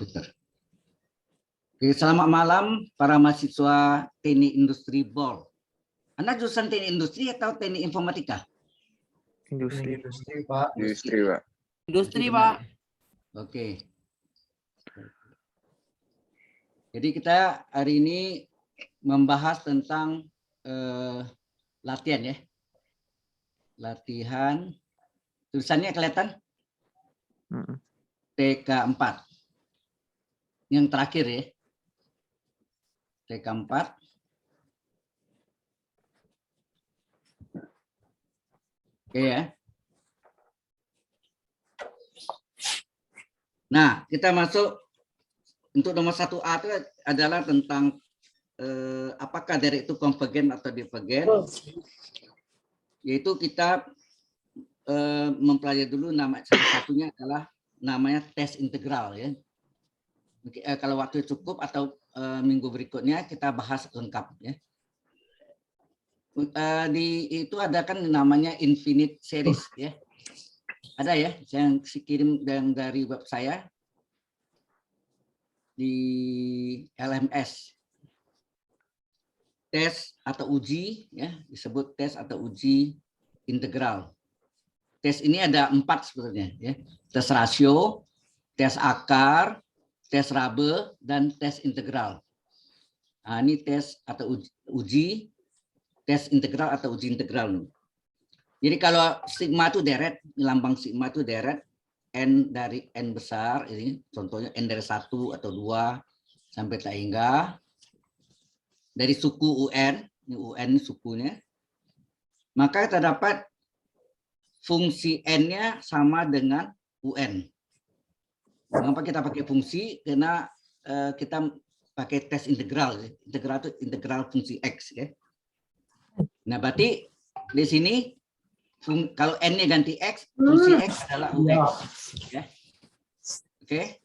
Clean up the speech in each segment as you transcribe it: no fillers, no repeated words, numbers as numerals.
Peter. Oke, selamat malam para mahasiswa Teknik Industri BOL. Anda jurusan Teknik Industri atau Teknik Informatika? Industri. Industri, Pak. Industri, Pak. Industri, Pak. Oke. Jadi kita hari ini membahas tentang latihan ya. Latihan. Tulisannya kelihatan? TK4. Yang terakhir ya. TK4. Oke ya. Nah, kita masuk untuk nomor 1A itu adalah tentang apakah derek itu konvergen atau divergen. Yaitu kita mempelajari dulu nama salah satunya adalah namanya tes integral ya. Kalau waktu cukup atau minggu berikutnya kita bahas lengkap ya. Itu ada kan namanya infinite series ya. Ada ya, yang kirim dari web saya di LMS. Tes atau uji ya, disebut tes atau uji integral. Tes ini ada 4 sebenarnya ya. Tes rasio, tes akar, tes rabe, dan tes integral. Nah, ini tes atau uji, tes integral atau uji integral. Jadi kalau sigma itu deret, lambang sigma itu deret, n dari n besar, ini contohnya n dari 1 atau 2 sampai tak hingga, dari suku UN, ini UN ini sukunya, maka kita dapat fungsi n-nya sama dengan UN. Mengapa kita pakai fungsi? Karena kita pakai tes integral. Integral itu integral fungsi X. Ya. Nah, berarti di sini kalau n-nya ganti X, fungsi X adalah UX. Ya. Oke.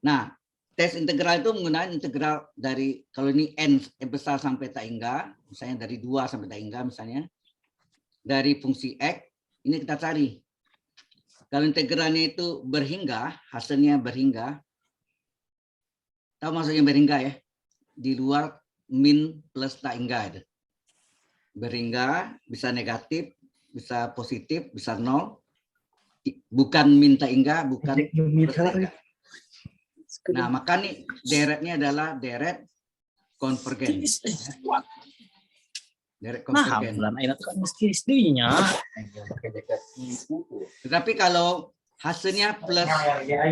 Nah, tes integral itu menggunakan integral dari, kalau ini n besar sampai tak hingga, misalnya dari 2 sampai tak hingga misalnya, dari fungsi X, ini kita cari. Kalau integralnya itu berhingga, hasilnya berhingga, tahu maksudnya berhingga ya? Di luar min plus tak hingga. Itu. Berhingga bisa negatif, bisa positif, bisa 0. Bukan min tak hingga, bukan plus tak hingga. Nah, maka nih deretnya adalah deret konvergen. Deret konvergen. Nah, itu kan mesti istrinya. Tetapi kalau hasilnya plus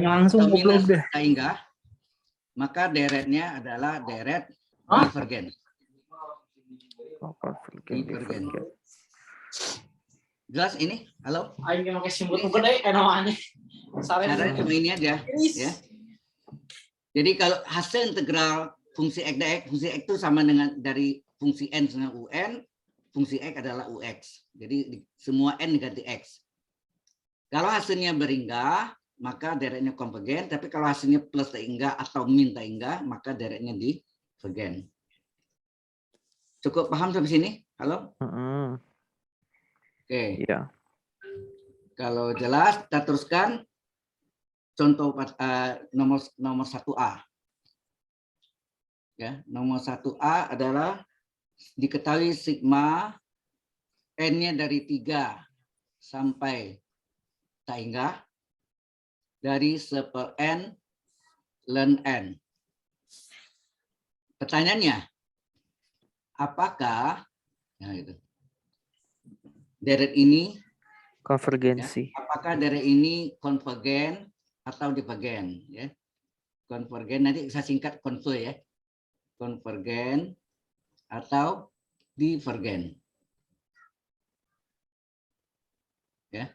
langsung goblok deh. Hingga, maka deretnya adalah deret divergen. Divergen. Jelas ini? Halo? Ayo pakai simbol gede namanya. Caranya cuma ini aja, ya. Jadi kalau hasil integral fungsi X dan X, fungsi X itu sama dengan dari fungsi N dengan UN, fungsi X adalah UX. Jadi semua N diganti X. Kalau hasilnya berhingga, maka deretnya konvergen. Tapi kalau hasilnya plus tak hingga atau min tak hingga, maka deretnya divergen. Cukup paham sampai sini? Halo? Oke. Iya. Kalau jelas, kita teruskan. Contoh nomor 1A. Ya, nomor 1A adalah diketahui sigma n-nya dari 3 sampai tak hingga dari 1/n ln n. Pertanyaannya, apakah deret ini Konvergensi. ya, apakah deret ini konvergen atau divergen ya. Konvergen nanti saya singkat konver ya. Konvergen atau divergen. Ya.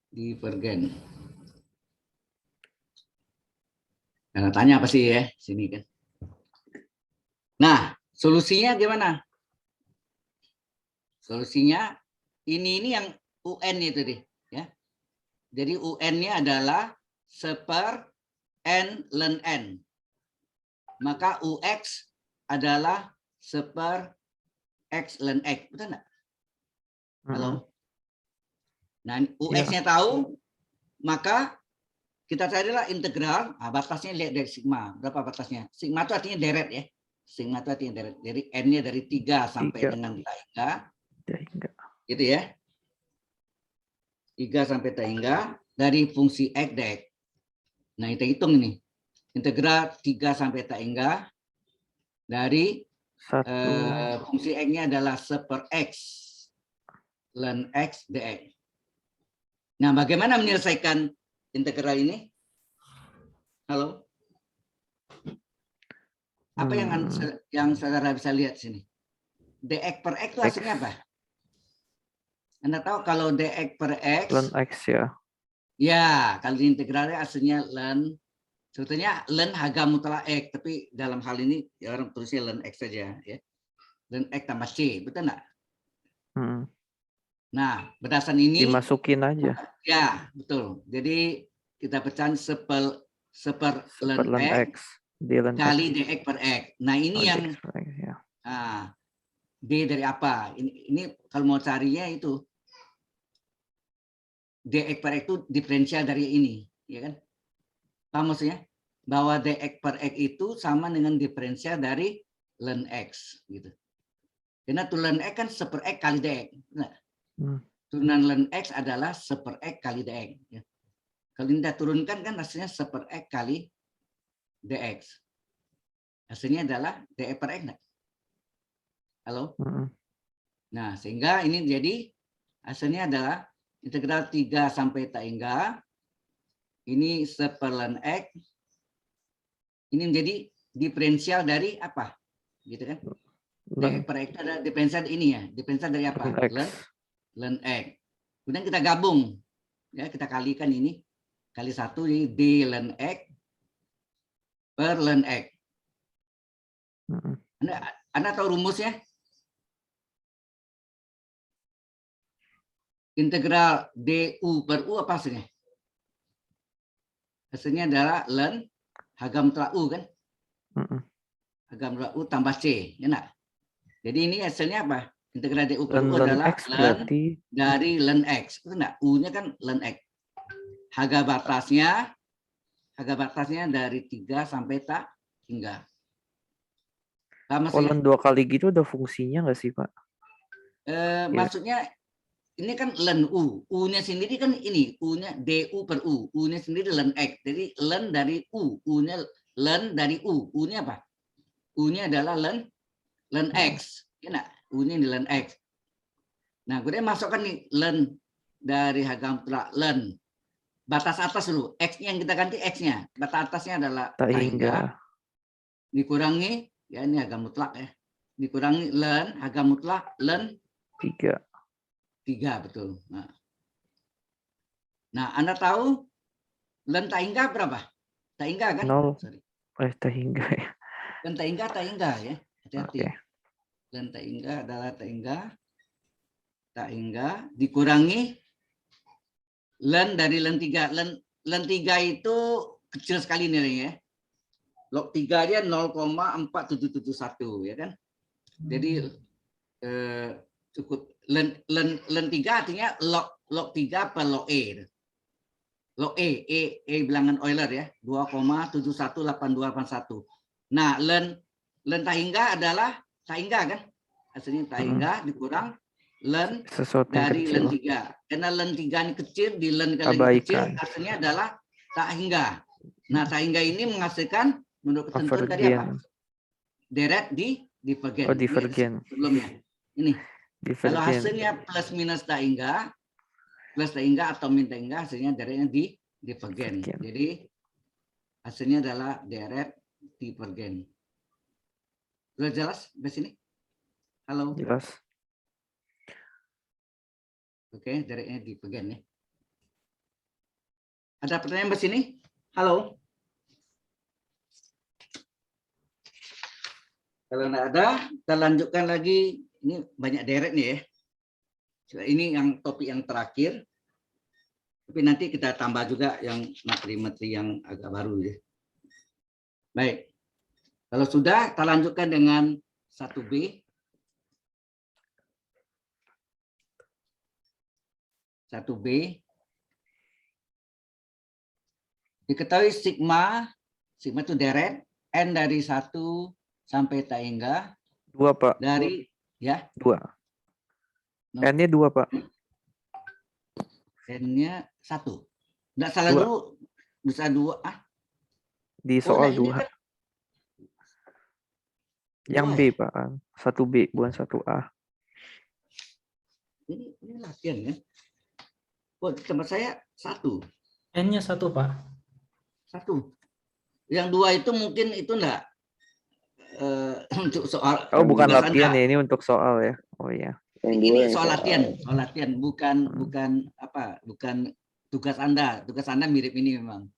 Divergen. Nah, tanya apa sih ya sini kan. Nah, solusinya gimana? Solusinya ini yang UN itu deh ya. Jadi UN-nya adalah 1/n ln n. Maka UX adalah 1/x ln x. Betul enggak? Halo? Nah, UX-nya tahu, maka kita carilah integral. Batasnya lihat dari sigma. Berapa batasnya? Sigma itu artinya deret ya. Sigma itu artinya deret. Jadi n-nya dari 3 sampai 3. dengan tak hingga. Hingga. Gitu ya. 3 sampai tak hingga dari fungsi x dx. Nah, kita hitung ini. Integral 3 sampai tak hingga dari 1. fungsi x-nya adalah 1/x ln x dx. Nah, bagaimana menyelesaikan integral ini? Halo? Apa yang saudara bisa lihat sini? dx per x itu hasilnya apa? Anda tahu kalau dx per x, ln x ya. ya, kalau di integralnya hasilnya ln, sebetulnya ln harga mutlak x, tapi dalam hal ini ya orang tulisnya ln x saja, ya. Ln x tambah c, betul nggak? Nah, berdasarkan ini dimasukin aja. Ya, betul. Jadi kita pecahin seper ln ln x x di ln kali x. dx per x. Nah, ini yang dx per x, ya. d dari apa? Ini kalau mau carinya itu dx per x itu diferensial dari ini, ya kan? Paham maksudnya? Bahwa dx per x itu sama dengan diferensial dari ln x, gitu. Karena tuh ln x kan seper x kali dx. Nah, turunan ln x adalah seper x kali dx. Ya. Kalau kita turunkan kan hasilnya seper x kali dx. Hasilnya adalah dx per x. Halo? Nah, sehingga ini jadi hasilnya adalah integral 3 sampai tak hingga ini seper ln x. Ini menjadi diferensial dari apa? Gitu kan? Dx per x itu ada diferensial ini ya. Diferensial dari apa? Ln x. Kemudian kita gabung. Ya, kita kalikan ini. Kali 1 jadi d ln x per ln x. Anda tahu rumusnya? Integral du per u apa hasilnya? Hasilnya adalah ln harga mutlak u kan? Harga mutlak u tambah c, ya enggak? Jadi ini hasilnya apa? Integral du per u adalah x ln berarti dari ln x. Itu enggak? U-nya kan ln x. Harga batasnya dari 3 sampai tak hingga. ln 2 kali gitu udah fungsinya nggak sih, Pak? Maksudnya ini kan ln u, u-nya sendiri kan ini, u-nya du per u, u-nya sendiri ln x. Jadi ln dari u, u-nya ln dari u, u-nya apa? U-nya adalah ln x, ya enggak? U-nya di ln x. Nah, kemudian masukkan nih ln dari harga mutlak ln batas atas dulu, x-nya yang kita ganti x-nya. Batas atasnya adalah tak hingga dikurangi, ya ini harga mutlak ya. Dikurangi ln harga mutlak ln 3. 3, betul. Nah, Anda tahu ln tak hingga berapa? Tak hingga kan? 0. Sorry. Tak hingga ya. Ln tak hingga ya. Hati-hati. Okay. Ln tak hingga adalah tak hingga dikurangi ln dari ln 3. Ln 3 itu kecil sekali nilainya. Log 3 aja 0,4771 ya kan? Jadi cukup ln 3 artinya log 3 per log E. Log E bilangan Euler ya, 2,718281. Nah, ln tak hingga adalah tak hingga kan? Hasilnya tak hingga dikurang ln dari ln 3. Karena ln 3 ini kecil, di ln kali kecil, hasilnya adalah tak hingga. Nah, tak hingga ini menghasilkan menurut ketentuan tadi apa? Deret di divergen. Oh, divergen. Sebelumnya. Ini. Kalau hasilnya plus minus tak hingga, plus tak hingga atau min tak hingga, hasilnya deretnya di divergen. Jadi hasilnya adalah deret divergen. Sudah jelas di sini? Halo. Jelas. Oke, deretnya divergen ya. Ada pertanyaan di sini? Halo. Kalau tidak ada, kita lanjutkan lagi. Ini banyak deret nih ya. Ini yang topik yang terakhir. Tapi nanti kita tambah juga yang materi-materi yang agak baru ya. Baik. Kalau sudah, kita lanjutkan dengan 1B. 1B. Diketahui sigma itu deret, n dari 1 sampai tak hingga 2, Pak. dari ya 2. No. N-nya 2, Pak. n-nya 1. Enggak salah 2. dulu, bisa 2 Di Oh, nah soal ini 2. kan Yang 2 B, ya? Pak. 1B, bukan 1A. Ini latihan ya. Oh, di tempat saya 1. N-nya 1, Pak. 1. Yang 2 itu mungkin itu enggak untuk soal Oh, bukan tugas latihan Anda. ya, ini untuk soal ya. Oh iya. Ini soal latihan, bukan tugas Anda. Tugas Anda mirip ini memang.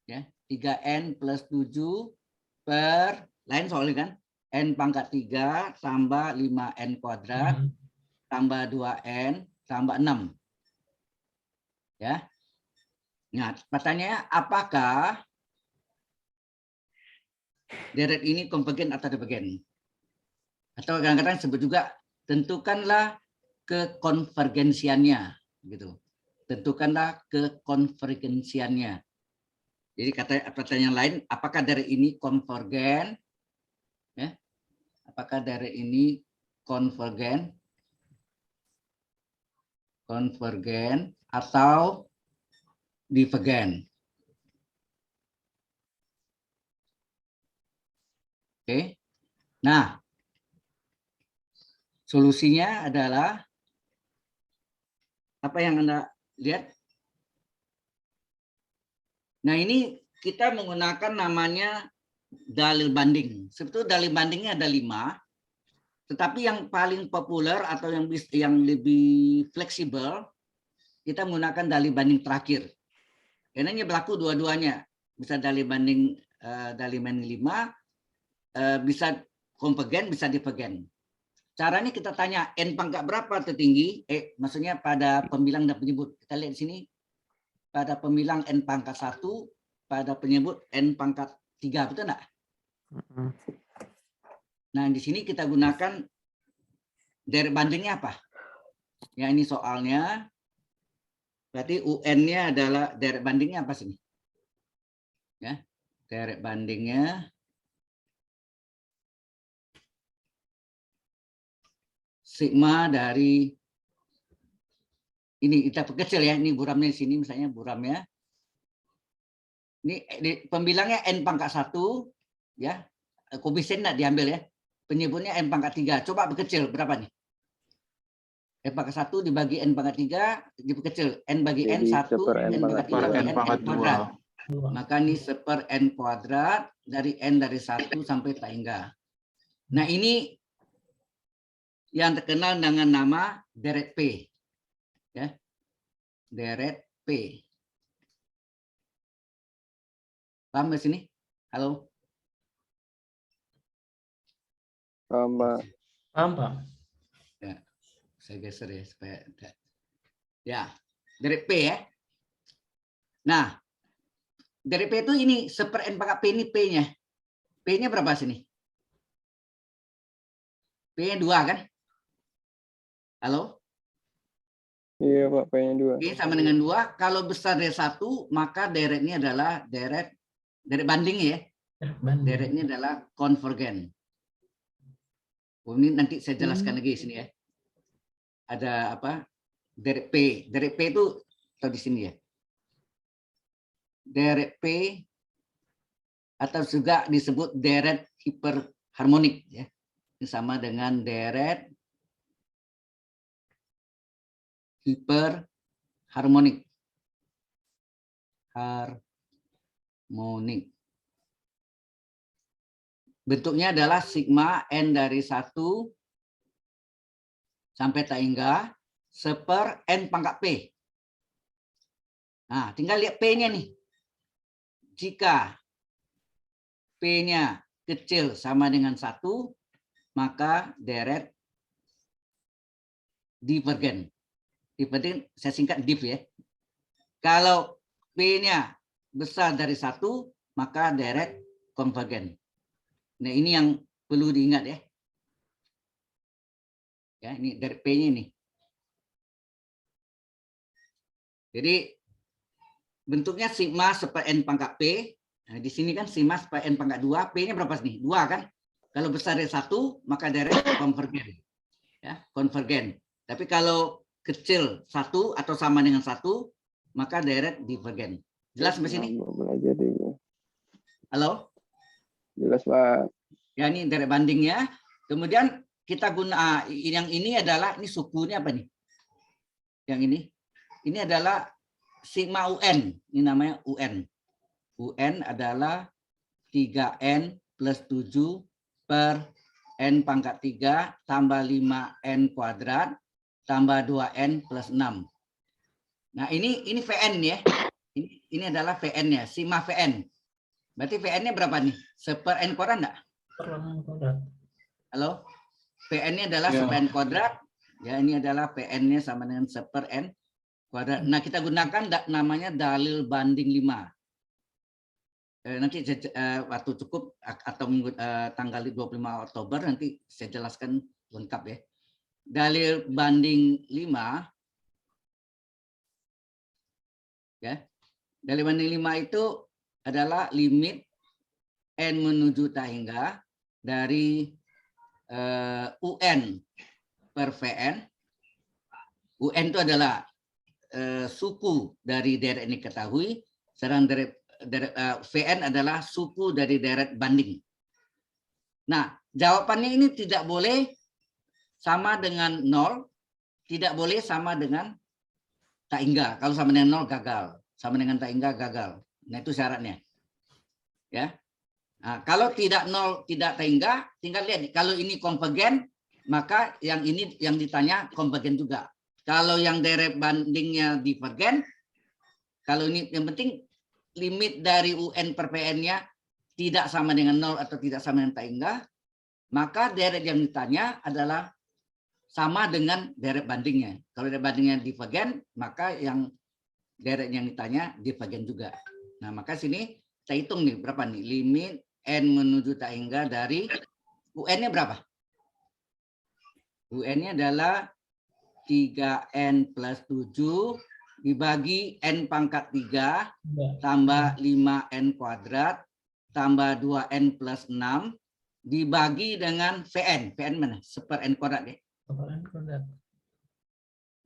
Ya, 3n plus 7 per lain soalnya kan n pangkat 3 tambah 5n kuadrat tambah 2n tambah 6. Ya. Nah, pertanyaannya apakah deret ini konvergen atau divergen? Atau kadang-kadang sebut juga tentukanlah kekonvergensiannya gitu. Tentukanlah kekonvergensiannya. Jadi pertanyaan lain, apakah deret ini konvergen? Ya. Apakah deret ini konvergen? Konvergen atau divergen? Oke. Nah, solusinya adalah apa yang Anda lihat? Nah, ini kita menggunakan namanya dalil banding. Sebetulnya dalil bandingnya ada 5, tetapi yang paling populer atau yang lebih fleksibel, kita menggunakan dalil banding terakhir. Karena ini berlaku dua-duanya. Bisa dalil banding 5, bisa konvergen, bisa divergen. Caranya kita tanya n pangkat berapa tertinggi, maksudnya pada pembilang dan penyebut. Kita lihat di sini, pada pembilang n pangkat 1, pada penyebut n pangkat 3, betul enggak? Nah, di sini kita gunakan deret bandingnya apa? Ya, ini soalnya, berarti UN-nya adalah deret bandingnya apa sini? Ya, deret bandingnya sigma dari ini kita perkecil ya, ini buramnya di sini misalnya buramnya. Ini pembilangnya n pangkat 1 ya. Koefisien enggak diambil ya. Penyebutnya n pangkat 3. Coba perkecil berapa nih? N pangkat 1 dibagi n pangkat 3 diperkecil. N bagi n 1 n pangkat 3 bagi n kuadrat. Maka ini 1/n kuadrat dari n dari 1 sampai tak hingga. Nah, ini yang terkenal dengan nama deret P. Ya. Deret P. Paham di sini? Halo? Paham, Pak. Paham, Pak? Ya, saya geser ya supaya ya, deret P ya. Nah, deret P itu ini 1/n pangkat P ini P-nya. P-nya berapa sini? P-nya 2 kan? Halo? Iya, Pak, P-nya 2. P sama dengan 2. Kalau besar dari 1, maka deretnya adalah deret banding ya. Deretnya adalah konvergen. Oh, ini nanti saya jelaskan lagi di sini ya. Ada apa? Deret P. Deret P itu atau di sini ya. Deret P atau juga disebut deret hiperharmonik ya. Ini sama dengan deret hiperharmonik. Harmonik. Bentuknya adalah sigma n dari 1 sampai tak hingga 1/n pangkat P. Nah, tinggal lihat P-nya nih. Jika P-nya kecil sama dengan 1, maka deret divergen. Divergen saya singkat div ya. Kalau P-nya besar dari 1, maka deret konvergen. Nah, ini yang perlu diingat ya. Ya, ini deret P-nya nih. Jadi bentuknya sigma per n pangkat P. Nah, di sini kan sigma per n pangkat 2, P-nya berapa nih? 2 kan? Kalau besar dari 1, maka direct konvergen. Ya, konvergen. Tapi kalau kecil 1 atau sama dengan 1, maka direct divergen. Jelas sampai sini? Belajar deh. Halo? Jelas, Pak. Ya, ini direct bandingnya. Kemudian kita guna yang ini adalah ini sukunya apa nih? Yang ini. Ini adalah sigma UN. Ini namanya UN. UN adalah 3n plus 7 per n pangkat 3 tambah 5n kuadrat tambah 2n plus 6. Nah, ini VN ya. Ini adalah VN-nya, sigma VN. Berarti VN-nya berapa nih? Seper n kuadrat enggak? Per n kuadrat. Halo? VN-nya adalah Ya. seper n kuadrat. Ya, ini adalah VN-nya sama dengan seper n kuadrat. Nah, kita gunakan namanya dalil banding 5. Nanti waktu cukup atau minggu tanggal 25 Oktober nanti saya jelaskan lengkap ya. Dalil banding 5 ya. Dalil banding 5 itu adalah limit n menuju tak hingga dari UN per VN. UN itu adalah suku dari deret ini ketahui, sedang VN adalah suku dari deret banding. Nah, jawabannya ini tidak boleh sama dengan 0, tidak boleh sama dengan tak hingga. Kalau sama dengan 0 gagal, sama dengan tak hingga gagal. Nah, itu syaratnya. Ya. Nah, kalau tidak 0, tidak tak hingga, tinggal lihat nih. Kalau ini konvergen, maka yang ini yang ditanya konvergen juga. Kalau yang deret bandingnya divergen, kalau ini yang penting limit dari UN per PN-nya tidak sama dengan 0 atau tidak sama dengan tak hingga, maka deret yang ditanya adalah sama dengan deret bandingnya. Kalau deret bandingnya divergen, maka yang deret yang ditanya divergen juga. Nah, maka sini kita hitung nih berapa nih limit n menuju tak hingga dari UN-nya berapa? UN-nya adalah 3n plus 7 dibagi n pangkat 3 tambah 5n kuadrat tambah 2n plus 6 dibagi dengan VN. VN mana? Seper n kuadrat ya. Per n kuadrat.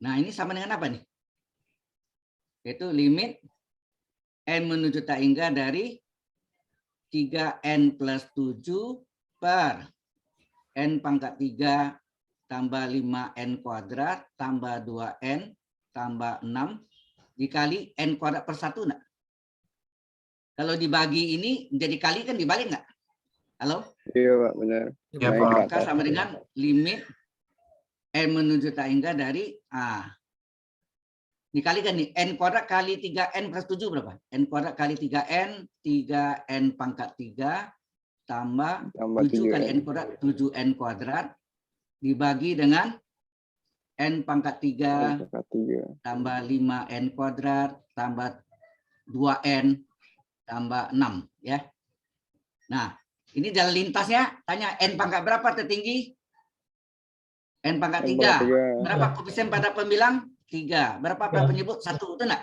Nah, ini sama dengan apa nih? Yaitu limit n menuju tak hingga dari 3n plus 7 per n pangkat 3 tambah 5n kuadrat tambah 2n tambah 6 dikali n kuadrat per 1 enggak? Kalau dibagi ini menjadi kali kan dibalik enggak? Halo? Iya, Pak, benar. Ya, Naik Pak. ke Maka atas. sama dengan limit n menuju tak hingga dari dikalikan nih n kuadrat kali 3n plus 7 berapa? N kuadrat kali 3n, 3n pangkat 3 tambah 7 kali n kuadrat 7n kuadrat dibagi dengan n pangkat 3 tambah 5n kuadrat tambah 2n tambah 6 ya. Nah, ini jalan lintasnya tanya n pangkat berapa tertinggi? N pangkat 3. Berapa koefisien pada pembilang? 3. Berapa Ya. penyebut? 1, betul enggak?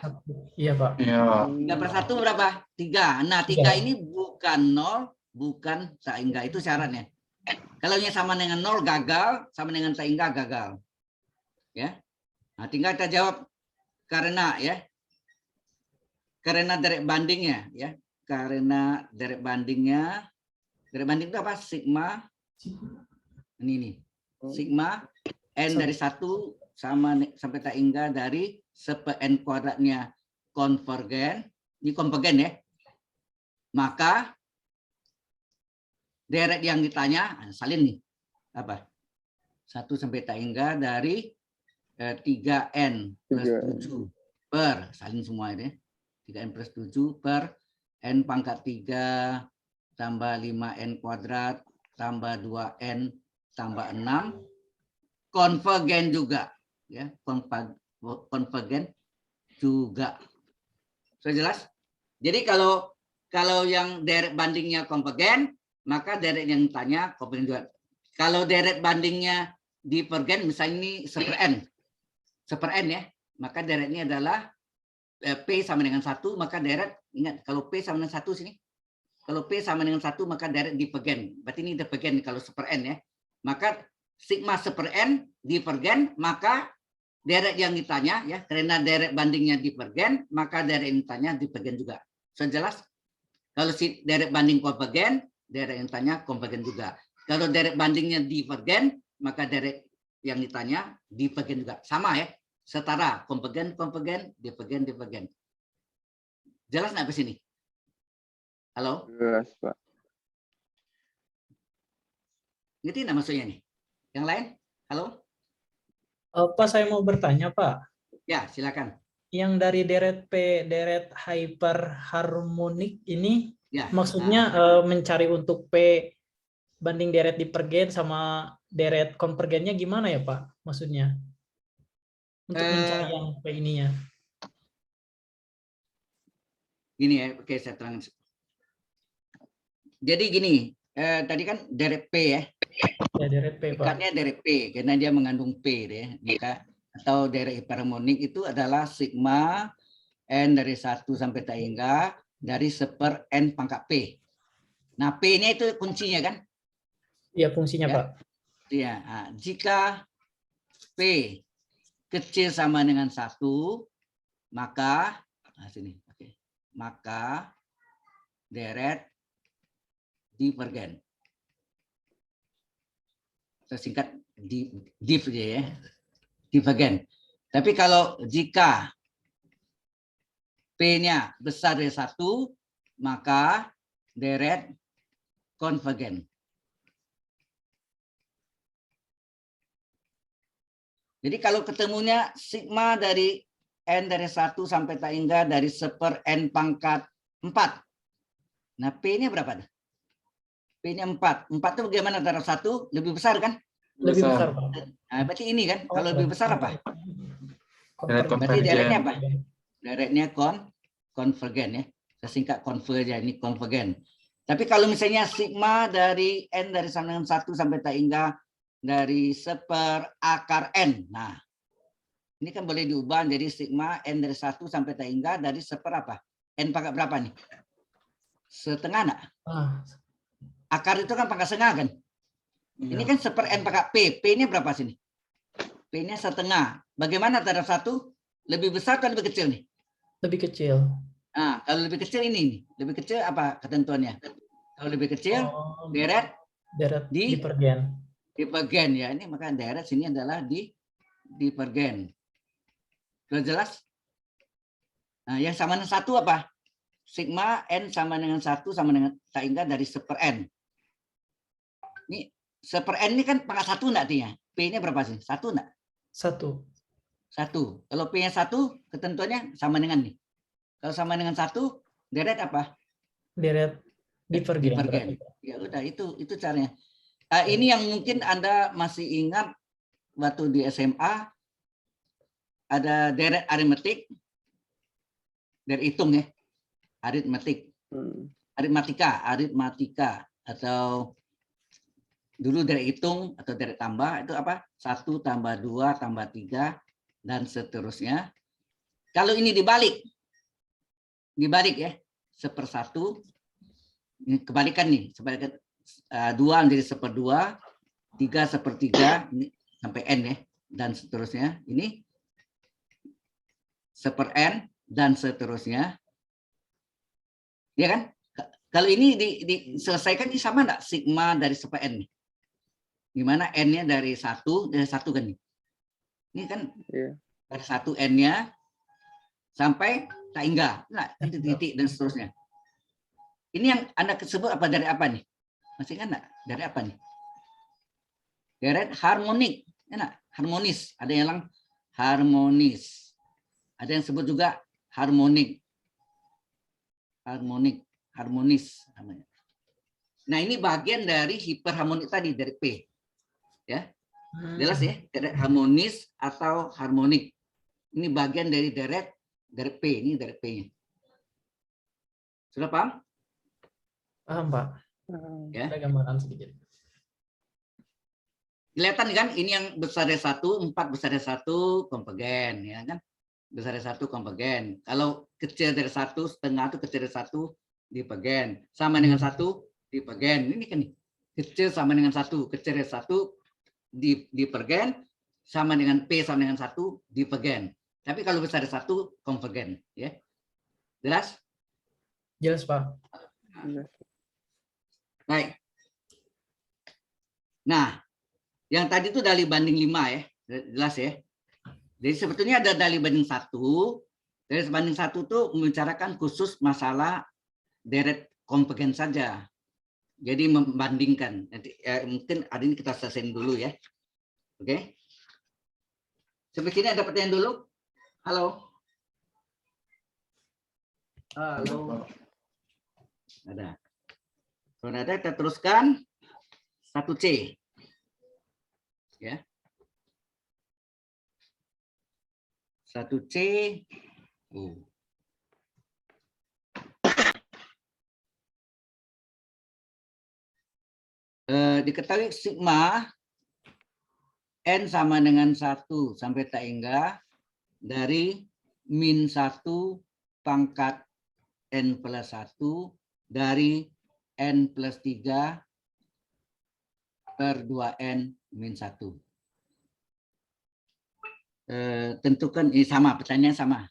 Iya, Pak. 3 per 1 berapa? 3. Nah, 3 ini bukan 0, bukan tak hingga. Itu syaratnya. Kalau nya sama dengan 0 gagal, sama dengan tak hingga gagal. Ya. Nah, tinggal kita jawab karena ya. Karena deret bandingnya ya. Karena deret bandingnya. Deret banding itu apa? Sigma. Ini nih. Sigma n dari 1 sama sampai tak hingga dari seper n kuadratnya konvergen. Ini konvergen ya. Maka deret yang ditanya salin nih apa 1 sampai tak hingga dari 3n plus 7 per salin semua ini 3n plus 7 per n pangkat 3 tambah 5n kuadrat tambah 2n tambah 6 konvergen juga ya, konvergen juga. Sudah jelas? Jadi kalau yang deret bandingnya konvergen, maka deret yang tanya konvergen juga. Kalau deret bandingnya divergen, misalnya ini seper n ya, maka deretnya adalah P sama dengan 1, maka deret, ingat kalau P sama dengan 1 sini. Kalau P sama dengan 1, maka deret divergen. Berarti ini divergen kalau seper N ya. Maka sigma seper N divergen, maka deret yang ditanya ya, karena deret bandingnya divergen, maka deret yang ditanya divergen juga. Sejelas? Kalau si deret banding konvergen, deret yang ditanya konvergen juga. Kalau deret bandingnya divergen, maka deret yang ditanya divergen juga. Sama ya, setara, konvergen, konvergen, divergen, divergen. Jelas nggak ke sini? Halo? Jelas, Pak. Ngerti nggak maksudnya nih? Yang lain? Halo? Pak, saya mau bertanya, Pak. Ya, silakan. Yang dari deret P, deret hyperharmonik ini Ya. maksudnya mencari untuk P banding deret divergen sama deret konvergennya gimana ya, Pak? Maksudnya untuk mencari yang P ininya. Gini ya, oke saya terangkan. Jadi gini, tadi kan deret P ya. Ya, deret P, Pak. Ikatnya deret P karena dia mengandung P ya. Maka atau deret hiperharmonik itu adalah sigma N dari 1 sampai tak hingga dari seper N pangkat P. Nah, P-nya itu kuncinya kan? Iya, fungsinya, Ya. Pak. Ya, nah, jika P kecil sama dengan 1, maka sini, oke. Maka deret divergen. Tersingkat div ya, divergen. Tapi kalau jika P-nya besar dari 1, maka deret konvergen. Jadi kalau ketemunya sigma dari N dari 1 sampai tak hingga dari seper N pangkat 4. Nah, P-nya berapa? P-nya 4. 4 itu bagaimana antara 1? Lebih besar kan? Lebih besar, Pak. Nah, berarti ini kan. Kalau lebih besar apa? Konvergen. Berarti deretnya apa? Deretnya konvergen ya. Saya singkat konvergen, ini konvergen. Tapi kalau misalnya sigma dari N dari sama dengan 1 sampai tak hingga dari seper akar N. Nah, ini kan boleh diubah jadi sigma N dari 1 sampai tak hingga dari seper apa? N pangkat berapa nih? Setengah enggak? Akar itu kan pangkat setengah kan? Ini kan seper N pangkat P. P-nya berapa sini? P-nya setengah. Bagaimana terhadap 1? Lebih besar atau lebih kecil nih? Lebih kecil. Nah, kalau lebih kecil ini nih. Lebih kecil apa ketentuannya? Kalau lebih kecil, deret divergen. Divergen ya. Ini maka deret sini adalah divergen. Sudah jelas? Nah, yang sama dengan 1 apa? Sigma N sama dengan 1 sama dengan tak hingga dari seper N. Ini seper N ini kan pangkat 1 enggak artinya? P-nya berapa sih? 1 enggak? 1. 1. Kalau P-nya 1, ketentuannya sama dengan nih. Kalau sama dengan 1, deret apa? Deret divergen. Divergen. Ya udah, itu caranya. Ini yang mungkin Anda masih ingat waktu di SMA ada deret aritmetik, deret hitung ya, aritmetik, aritmatika atau dulu deret hitung atau deret tambah itu apa? 1 tambah 2 tambah 3 dan seterusnya. Kalau ini dibalik ya, 1/1, ini kebalikan nih, sebalikan 2 menjadi 1/2, 3 1/3 ini sampai N ya, dan seterusnya. Ini 1/N dan seterusnya. Ya kan? Kalau ini diselesaikan ini sama enggak sigma dari 1/N nih? Gimana N-nya dari 1 kan nih. Ini kan dari 1 N-nya sampai tak hingga. Nah, titik dan seterusnya. Ini yang Anda sebut apa, dari apa nih? Masih ingat enggak? Dari apa nih? Deret harmonik. Enak, harmonis. Ada yang bilang harmonis. Ada yang sebut juga harmonik. Harmonis namanya. Nah, ini bagian dari hiperharmonik tadi, dari P. Ya. Jelas ya? Deret harmonis atau harmonik. Ini bagian dari deret P. Ini deret P-nya. Sudah paham? Paham, Pak. Ya. Ada gambaran sedikit. Kelihatan kan, ini yang besar dari 1, 4 besar dari 1, konvergen ya kan. besar dari 1 konvergen. Kalau kecil dari 1, setengah itu kecil dari 1 divergen. Sama dengan 1 divergen. Ini kan nih. Kecil sama dengan 1, kecil dari 1 divergen, sama dengan P sama dengan 1 divergen. Tapi kalau besar dari 1 konvergen, ya. Jelas? Jelas, Pak. Jelas. Baik. Nah, yang tadi itu dalih banding 5 ya. Jelas ya. Jadi sebetulnya ada dalih banding 1. Dalih banding 1 itu membicarakan khusus masalah deret konvergen saja. Jadi membandingkan. Nanti mungkin hari ini kita selesaiin dulu ya. Oke. Sampai sini ada pertanyaan dulu? Halo. Halo. Ada. Kalau ada kita teruskan 1C. Ya. 1C. Diketahui sigma N sama dengan 1 sampai tak hingga dari min 1 pangkat N plus 1 dari N plus 3 per 2N min 1. Tentukan, ini sama, pertanyaan sama.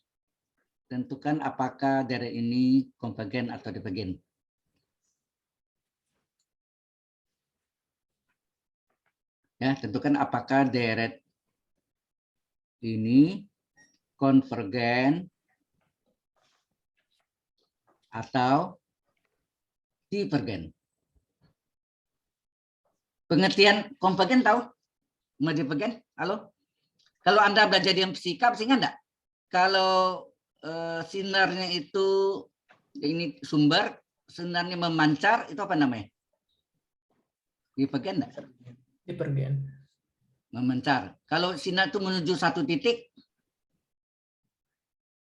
Tentukan apakah deret ini konvergen atau divergen. Ya, tentukan apakah deret ini konvergen atau divergen. Pengertian konvergen tahu? Mau divergen? Halo? Kalau Anda belajar di fisika, pasti enggak? Kalau sinarnya itu, ini sumber, sinarnya memancar, itu apa namanya? Divergen enggak? Divergen. Memancar. Kalau sinar itu menuju satu titik,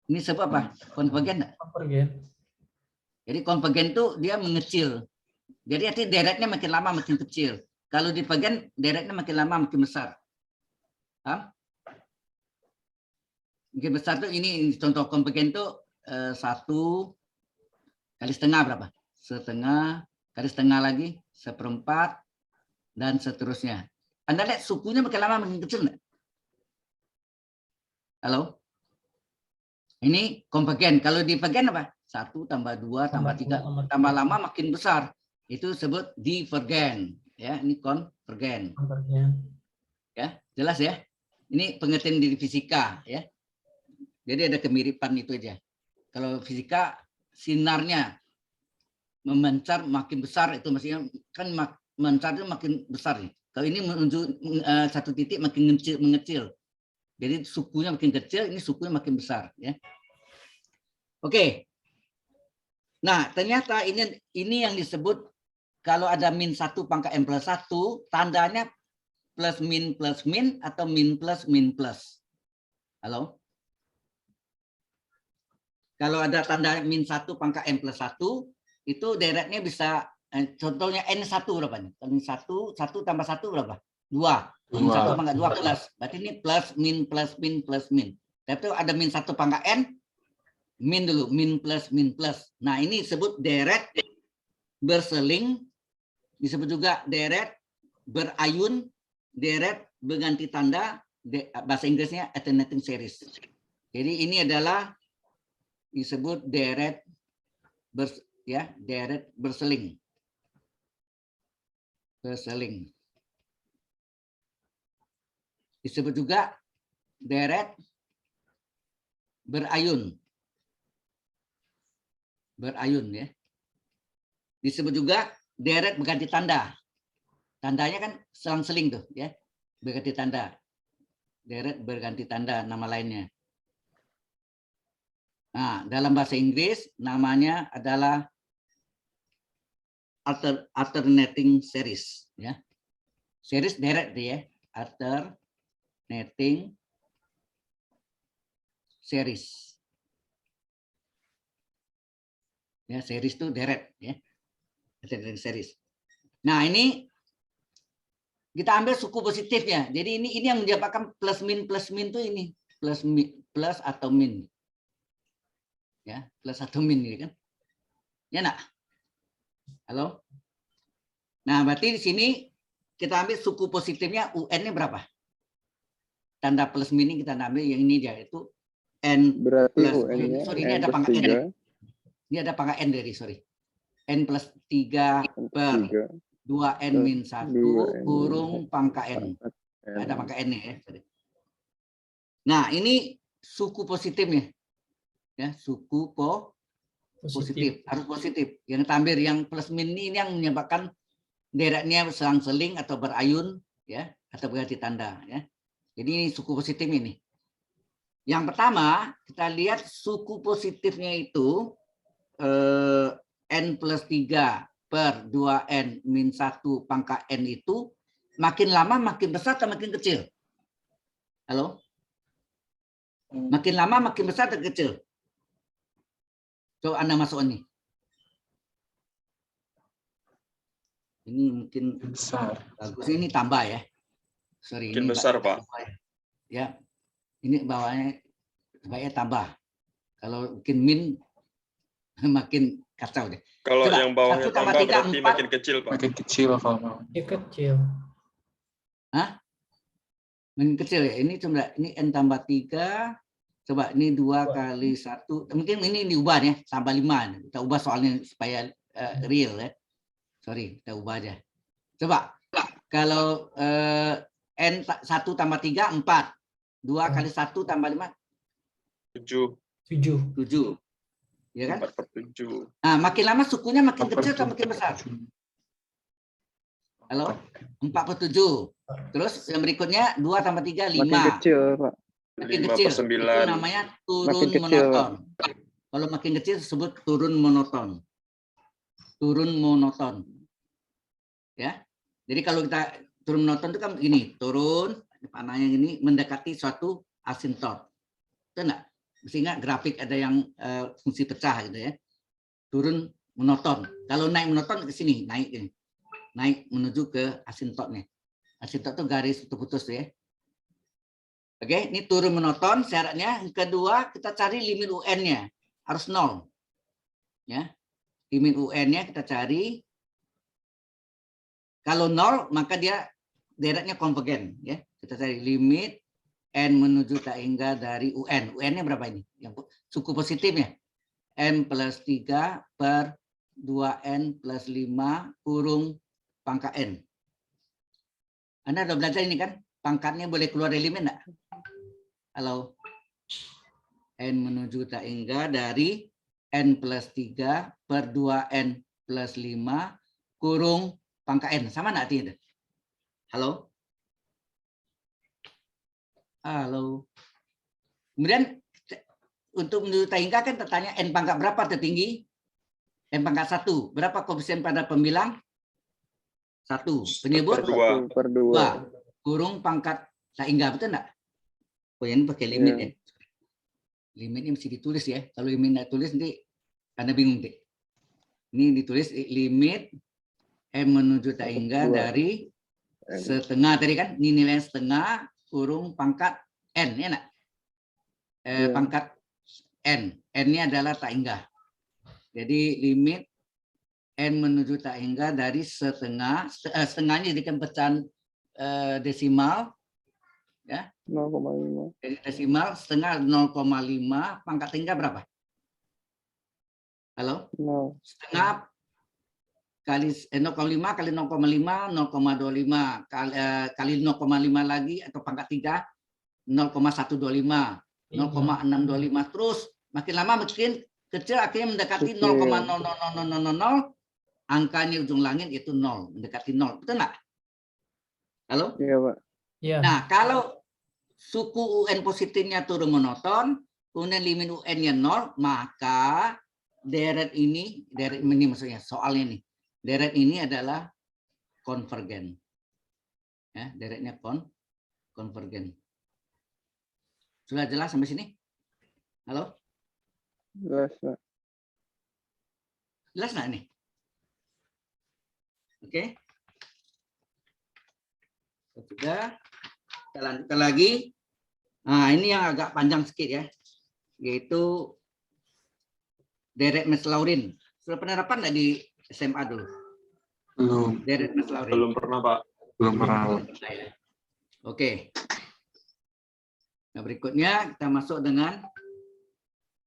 ini sebab apa? Konvergen enggak? Konvergen. Jadi konvergen itu dia mengecil. Jadi arti deretnya makin lama makin kecil. Kalau divergen deretnya makin lama makin besar. Hah? Makin besar tuh ini contoh konvergen itu 1 kali setengah berapa? Setengah kali setengah lagi 1/4 dan seterusnya. Anda lihat sukunya makin lama makin kecil enggak? Halo? Ini konvergen. Kalau divergen apa? 1 tambah 2 tambah 3 tambah lama makin besar. Itu disebut divergen. Ya, ini konvergen. Konvergen. Ya, jelas ya. Ini pengertian di fisika ya. Jadi ada kemiripan itu aja. Kalau fisika sinarnya memancar makin besar itu maksudnya kan memancar itu makin besar nih. Kalau ini menuju satu titik makin mengecil. Jadi sukunya makin kecil, ini sukunya makin besar ya. Oke. Nah, ternyata ini yang disebut kalau ada min 1 pangkat M plus 1, tandanya plus min atau min plus. Halo? Kalau ada tanda min 1 pangkat M plus 1, itu deretnya bisa, contohnya N1 berapa nih? Min 1 tambah 1 berapa? 2. Min 1 pangkat 2 plus. Berarti ini plus min. Tapi itu ada min 1 pangkat N, min dulu, min plus. Nah, ini disebut deret berseling, disebut juga deret berayun, deret berganti tanda, bahasa Inggrisnya alternating series. Jadi ini adalah disebut deret deret berseling. Disebut juga deret berayun. Ya. Disebut juga deret berganti tanda. Tandanya kan selang-seling tuh ya. Berganti tanda. Deret berganti tanda nama lainnya. Nah, dalam bahasa Inggris namanya adalah alternating series ya. Series deret ya, alternating series. Ya, series itu deret ya. Alternating series. Nah, ini kita ambil suku positifnya. Jadi ini yang menyebabkan plus min tuh ini. plus atau min. Ya, plus atau min gitu kan. Ya nak? Halo? Nah, berarti di sini kita ambil suku positifnya UN-nya berapa? Tanda plus min ini kita ambil yang ini dia itu N Berarti plus UN-nya sorry ini N ada plus pangkat N. 3. Ya. Ini ada pangkat N dari sorry. N plus 3 per 2N min 1 kurung pangkat N. Ada pangkat N ya. Nah, ini suku positifnya. Ya, suku positif. Harus positif. Yang tambir yang plus min ini yang menyebabkan deretnya selang-seling atau berayun ya, atau berganti tanda ya. Jadi ini suku positif ini. Yang pertama, kita lihat suku positifnya itu N plus 3 per 2N min 1 pangkat N itu makin lama makin besar atau makin kecil? Halo? Makin lama makin besar atau kecil? Coba Anda masuk ini. Ini mungkin Besar. bagus. Ini tambah ya. Sorry, Makin ini besar, Pak. Ya. Ini bawahnya sebaiknya tambah. Kalau mungkin min makin kacau deh. Kalau Coba, yang bawahnya 1 tambah tambah 3, berarti 4. makin kecil, Pak. Makin kecil Pak. Ya kecil. Makin kecil ya. Ini coba ini N tambah 3. Coba ini 2 kali 1. Mungkin ini diubah ya tambah 5. Kita ubah soalnya supaya real ya. Sorry, kita ubah aja. Coba kalau N 1 tambah 3 4. 2 kali 1 tambah 5 7. 7. ya kan? 4/7. Nah, makin lama sukunya makin kecil atau makin besar? Halo? 4/7. Terus yang berikutnya 2 tambah 3 5. Makin kecil, Pak. Makin 5/9. kecil. Itu namanya turun Makin kecil, monoton. Kalau makin kecil disebut turun monoton. Turun monoton. Ya. Jadi kalau kita turun monoton itu kan gini, turun panahnya ini mendekati suatu asintot. Itu enggak? Sehingga grafik ada yang fungsi pecah gitu ya. Turun monoton. Kalau naik monoton ke sini, naik ini. Naik menuju ke asintotnya. Asintot itu garis putus-putus ya. Oke, ini turun monoton syaratnya. Yang kedua, kita cari limit UN-nya. Harus 0. Ya. Limit UN-nya kita cari. Kalau 0, maka dia deretnya konvergen ya. Kita cari limit N menuju tak hingga dari UN. UN-nya berapa ini? Yang suku positifnya. N plus 3 per 2N plus 5 kurung pangkat N. Anda sudah belajar ini kan? Pangkatnya boleh keluar dari limit enggak? Halo? N menuju tak hingga dari N plus 3 per 2N plus 5 kurung pangkat N. Sama enggak artinya? Halo? Halo. Kemudian untuk menuju tak hingga kan tertanya N pangkat berapa tertinggi? N pangkat 1. Berapa koefisien pada pembilang? 1. Penyebut? 2. 1/2. Kurung pangkat tak hingga, betul enggak? Oh, ini pakai limit ya. Limitnya mesti ditulis ya. Kalau limit enggak tulis nanti Anda bingung deh. Ini ditulis limit M menuju tak hingga 1/2. dari setengah tadi kan. Ini nilai setengah kurung pangkat N ya enggak? Pangkat N. N-nya adalah tak hingga. Jadi limit N menuju tak hingga dari setengah, setengahnya jadikan pecahan desimal ya. 0,5. Jadi desimal setengah 0,5 pangkat hingga berapa? Halo? 0. Setengah kali 0,5 kali 0,5 0,25 kali 0,5 lagi atau pangkat 3 0,125 0,625 terus makin lama makin kecil akhirnya mendekati 0,00000 angkanya ujung langit itu 0 mendekati 0 betul nggak? Halo? Iya, Pak. Iya. Nah kalau suku UN positifnya turun monoton kemudian limit UN-nya 0 maka deret ini maksudnya soalnya nih deret ini adalah konvergen. Ya, deretnya konvergen. Sudah jelas sampai sini? Halo? Jelas, Pak. Jelas nggak nih? Oke. Sudah. Kita lanjutkan lagi. Nah, ini yang agak panjang sedikit ya, yaitu Deret Meslaurin. Sudah pernah dapat nggak di SMA dulu? Belum. Deret Meslaurin. Belum pernah, Pak. Belum pernah. Ya. Oke. Nah, berikutnya kita masuk dengan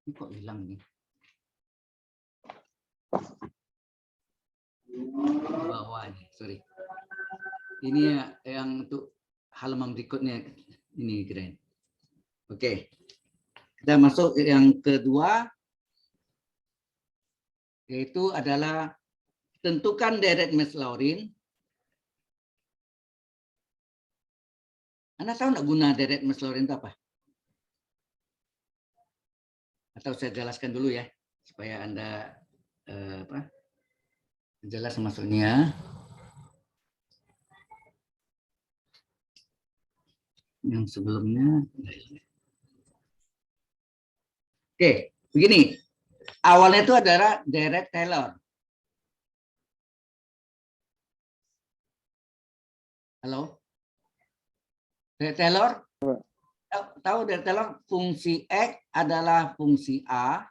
ini kok hilang nih. Bawah ini, sorry. Ini yang untuk halaman berikutnya ini keren. Oke. Kita masuk yang kedua, yaitu adalah tentukan deret Meslaurin. Anda tahu nggak guna deret Meslaurin itu apa? Atau saya jelaskan dulu ya, supaya Anda jelas maksudnya. Yang sebelumnya. Oke, begini. Awalnya itu adalah Deret Taylor. Halo? Deret Taylor? Tahu Deret Taylor? Fungsi X adalah fungsi A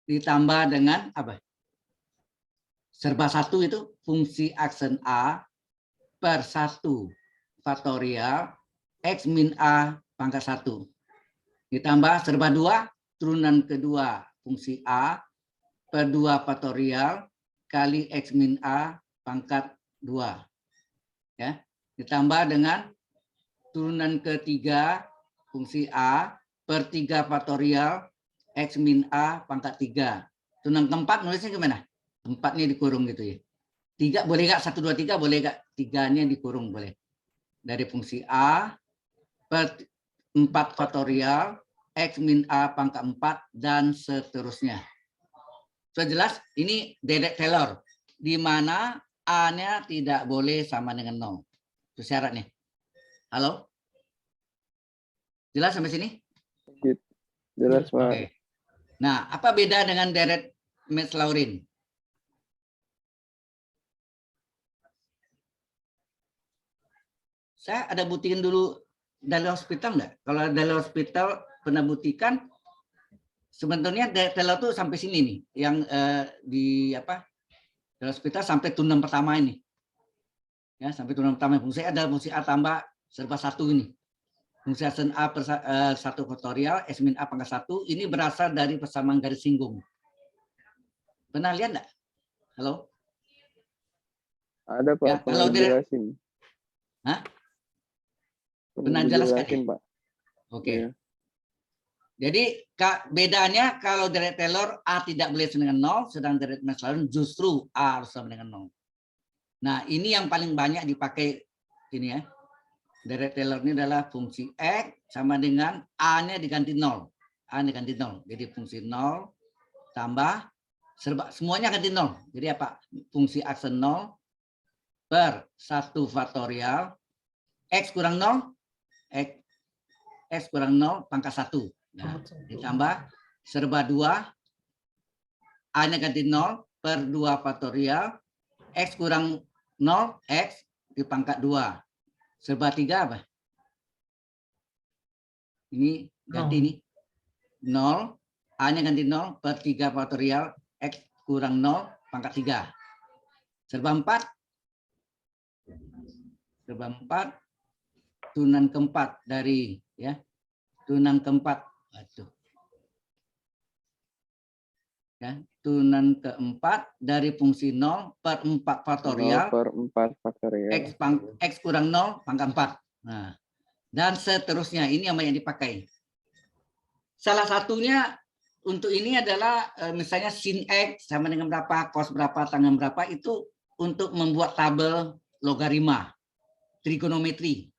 ditambah dengan apa? Serba satu itu fungsi aksen A per 1 faktorial X min A pangkat 1. Ditambah serba 2 turunan kedua fungsi A per 2 faktorial kali X min A pangkat 2. Ya, ditambah dengan turunan ketiga fungsi A per 3 faktorial X min A pangkat 3. Turunan keempat nulisnya gimana? Empatnya dikurung gitu ya. 3 boleh nggak? 1, 2, 3 boleh nggak? 3-nya dikurung boleh. Dari fungsi A per 4 faktorial X min A pangkat 4 dan seterusnya. Sudah jelas? Ini Deret Taylor. Di mana A-nya tidak boleh sama dengan 0. Itu syaratnya. Halo? Jelas sampai sini? Jelas, Pak. Oke. Nah, apa beda dengan Deret Meslaurin? Saya ada buktiin dulu dari hospital enggak? Kalau dari hospital pernah buktikan sebetulnya Taylor tuh sampai sini nih, yang di apa? Dari hospital sampai turunan pertama ini. Ya, sampai turunan pertama. Fungsi ada fungsi A tambah serba 1 ini. Fungsi aksen A per 1 faktorial S min A pangkat 1 ini berasal dari persamaan garis singgung. Pernah lihat enggak? Halo? Ada, Pak. Ya, Pernah kalau dijelasin. Hah? Pernah jelaskan ya? Pak. Oke. Iya. Jadi bedanya kalau Deret Taylor A tidak boleh sama dengan 0, sedang Deret Meslaurin justru A harus sama dengan 0. Nah, ini yang paling banyak dipakai ini ya. Deret Taylor ini adalah fungsi X sama dengan A-nya diganti 0. A diganti 0. Jadi fungsi 0 tambah serba semuanya ganti 0. Jadi apa? Fungsi aksen 0 per 1 faktorial X kurang 0 X kurang 0 pangkat 1. Nah, ditambah serba 2 A-nya ganti 0 per 2 faktorial X kurang 0 X di pangkat 2. Serba 3 apa? Ini ganti ini 0 A-nya ganti 0 per 3 faktorial X kurang 0 pangkat 3. Serba 4 turunan keempat dari ya turunan keempat ya turunan keempat dari fungsi 0 per 4 faktorial 0 per 4 faktorial. X kurang 0 pangkat 4. Nah, dan seterusnya ini yang banyak dipakai. Salah satunya untuk ini adalah misalnya sin X sama dengan berapa, cos berapa, tangen berapa, itu untuk membuat tabel logaritma trigonometri.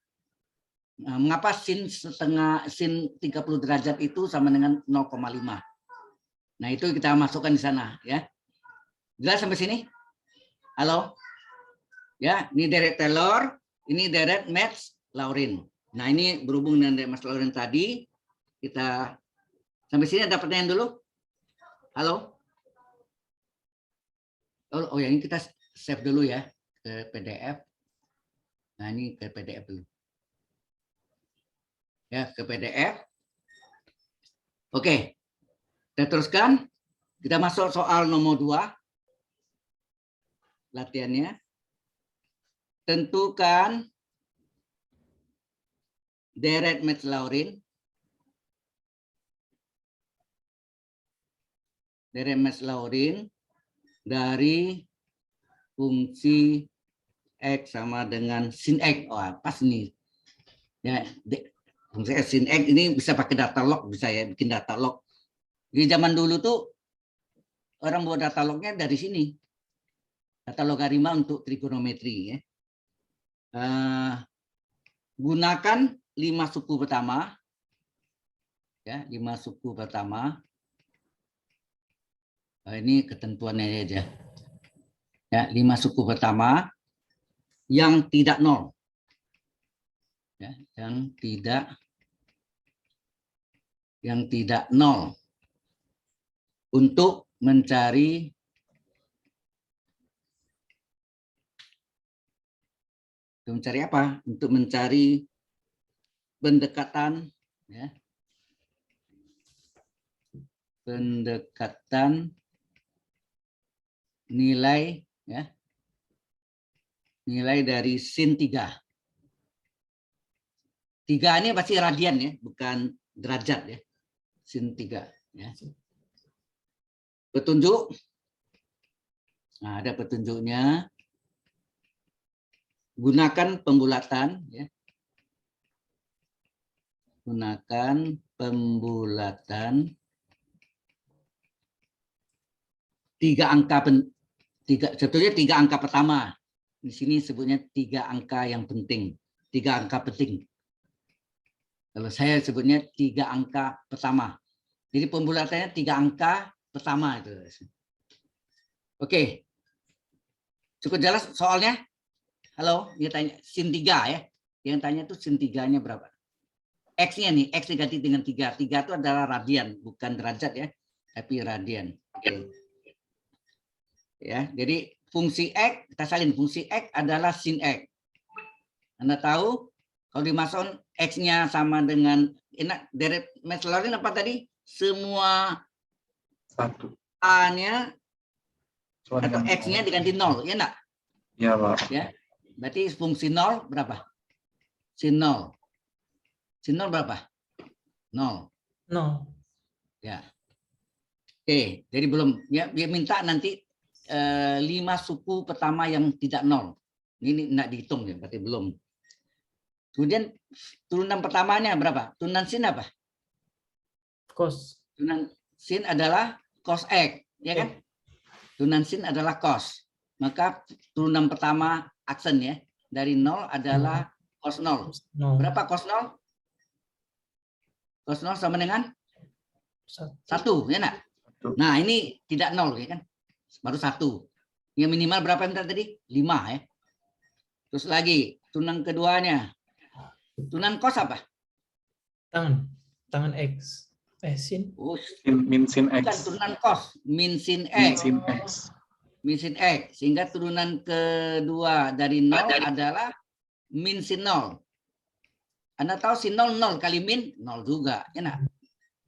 Nah, mengapa sin 30 derajat itu sama dengan 0,5? Nah, itu kita masukkan di sana ya. Jelas sampai sini? Halo? Ya, ini Deret Taylor, ini Deret Meslaurin. Nah, ini berhubung dengan Deret Meslaurin tadi. Kita sampai sini ada pertanyaan dulu? Halo? Oh ya, ini kita save dulu ya ke PDF. Nah, ini ke PDF dulu. ya ke PDF. Oke, kita teruskan. Kita masuk soal nomor 2. Latihannya. Tentukan deret Metz-Laurin. Deret Metz-Laurin dari fungsi X sama dengan sin X. Oh, pas nih. Ya, fungsi X sin X ini bisa pakai data log, bisa ya, bikin data log. Di zaman dulu tuh orang buat data lognya dari sini. Data logaritma untuk trigonometri ya. Gunakan 5 suku pertama. Ya, 5 suku pertama. Ini ketentuannya aja. Ya, 5 suku pertama yang tidak nol. Ya, yang tidak nol. Untuk mencari apa? Untuk mencari pendekatan, ya, pendekatan nilai, ya, nilai dari sin 3. 3 ini pasti radian ya, bukan derajat ya. Sin 3 ya. Petunjuk. Nah, ada petunjuknya. Gunakan pembulatan ya. Gunakan pembulatan 3 angka sebetulnya 3 angka pertama. Di sini sebutnya 3 angka yang penting, 3 angka penting. Kalau saya sebutnya 3 angka pertama. Jadi pembulatannya 3 angka pertama itu. Oke. Cukup jelas soalnya? Halo, dia tanya sin 3 ya. Yang tanya itu sin 3-nya berapa? X-nya nih, X diganti dengan 3. 3 itu adalah radian, bukan derajat ya, tapi radian. Oke. Ya, jadi fungsi X, kita salin fungsi X adalah sin X. Anda tahu kalau dimasukkan X-nya sama dengan deret Metz-Laurin apa tadi? Semua 1. A-nya atau X-nya diganti 0, ya enggak? Iya, Pak. Ya. Berarti fungsi 0 berapa? Sin 0. Sin 0 berapa? 0. Ya. Oke, jadi belum ya, dia minta nanti 5 suku pertama yang tidak 0. Ini enggak dihitung ya, berarti belum. Kemudian turunan pertamanya berapa? Turunan sin apa? Cos. Turunan sin adalah cos X, ya kan? Turunan sin adalah cos. Maka turunan pertama aksen ya, dari 0 adalah cos 0. Berapa cos 0? Cos 0 sama dengan 1, ya nak? Nah, ini tidak 0 ya kan? Baru 1. Yang minimal berapa minta tadi? 5 ya. Terus lagi, turunan keduanya. Turunan cos apa? Tangan X. Sin. Min sin Bukan X. turunan cos, min sin Min X. sin X. Min sin X. Sehingga turunan kedua dari 0 adalah min sin 0. Anda tahu sin 0, 0 kali min, 0 juga. Ya nak?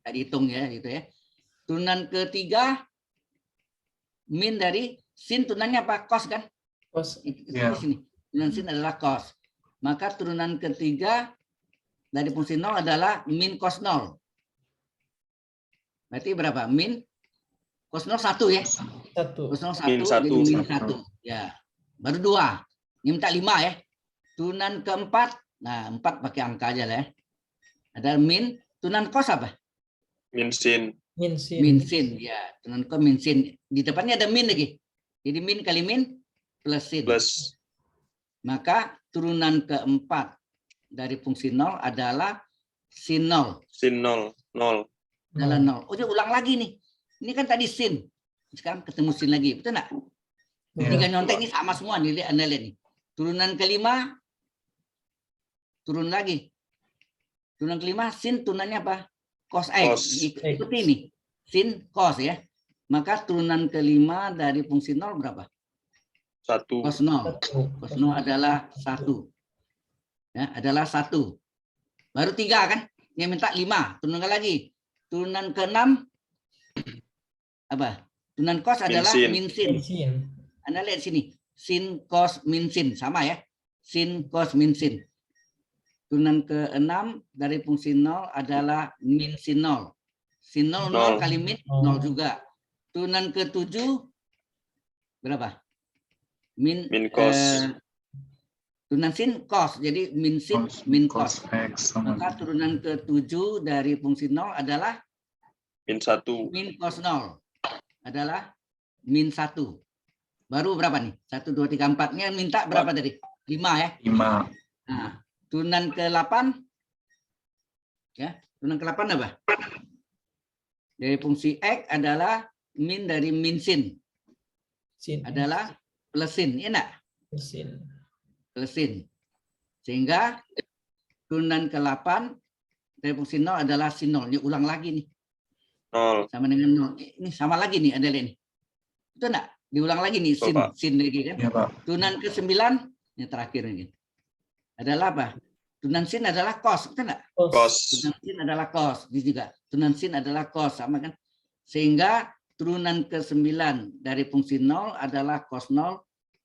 Tidak dihitung ya, gitu ya. Turunan ketiga, min dari sin turunannya apa? Cos kan? Cos. Di Ya. sini. Turunan sin adalah cos. Maka turunan ketiga dari fungsi 0 adalah min cos 0. Berarti berapa? Min cos 0 1 ya? 1. Cos 0 Min 1, jadi min 1. satu. Ya. Baru 2. Ini minta 5 ya. Turunan keempat, nah 4 pakai angka aja lah ya. Ada min, turunan cos apa? Min sin. Min sin. Min sin, ya. Turunan cos min sin. Di depannya ada min lagi. Jadi min kali min plus sin. Plus. Maka turunan keempat dari fungsi 0 adalah sin 0. Sin 0. 0. Adalah 0. Oh, dia ulang lagi nih. Ini kan tadi sin. Sekarang ketemu sin lagi. Betul nggak? Tiga nyontek ini sama semua nih. Anda lihat nih. Turunan kelima, turun lagi. Turunan kelima, sin turunannya apa? Cos X. Cos. Ikuti ini. Sin cos ya. Maka turunan kelima dari fungsi 0 berapa? 1. Cos 0. Cos 0 adalah 1. Ya, adalah 1. Baru 3 kan? Yang minta 5. Turunkan lagi. Turunan ke-6 apa? Turunan cos adalah Min min sin. Sin. Anda lihat sini. Sin cos min sin sama ya. Sin cos min sin. Turunan ke-6 dari fungsi 0 adalah min sin 0. Sin 0 0 Nol. kali min 0 juga. Turunan ke-7 berapa? Min cos. turunan sin cos. Jadi min sin min cos. X sama Maka turunan ke-7 dari fungsi 0 adalah Min 1. min cos 0 adalah min 1. Baru berapa nih? 1, 2, 3, 4-nya minta berapa tadi? 5 ya. 5. Nah, turunan ke-8 ya, turunan ke-8 apa? Dari fungsi X adalah min dari min sin Sin. adalah plus sin, ya enggak? Sin. Plus sin. Sehingga turunan ke-8 dari fungsi 0 adalah sin 0. Ini ulang lagi nih. 0. Sama dengan 0. Ini sama lagi nih, ada ini. Itu enggak? Diulang lagi nih, sin, Pak. sin lagi kan? Ya, Pak. Turunan ke-9 yang terakhir ini. Adalah apa? Turunan sin adalah cos, betul enggak? Cos. Turunan sin adalah cos. Ini juga. Turunan sin adalah cos, sama kan? Sehingga turunan ke-9 dari fungsi 0 adalah cos 0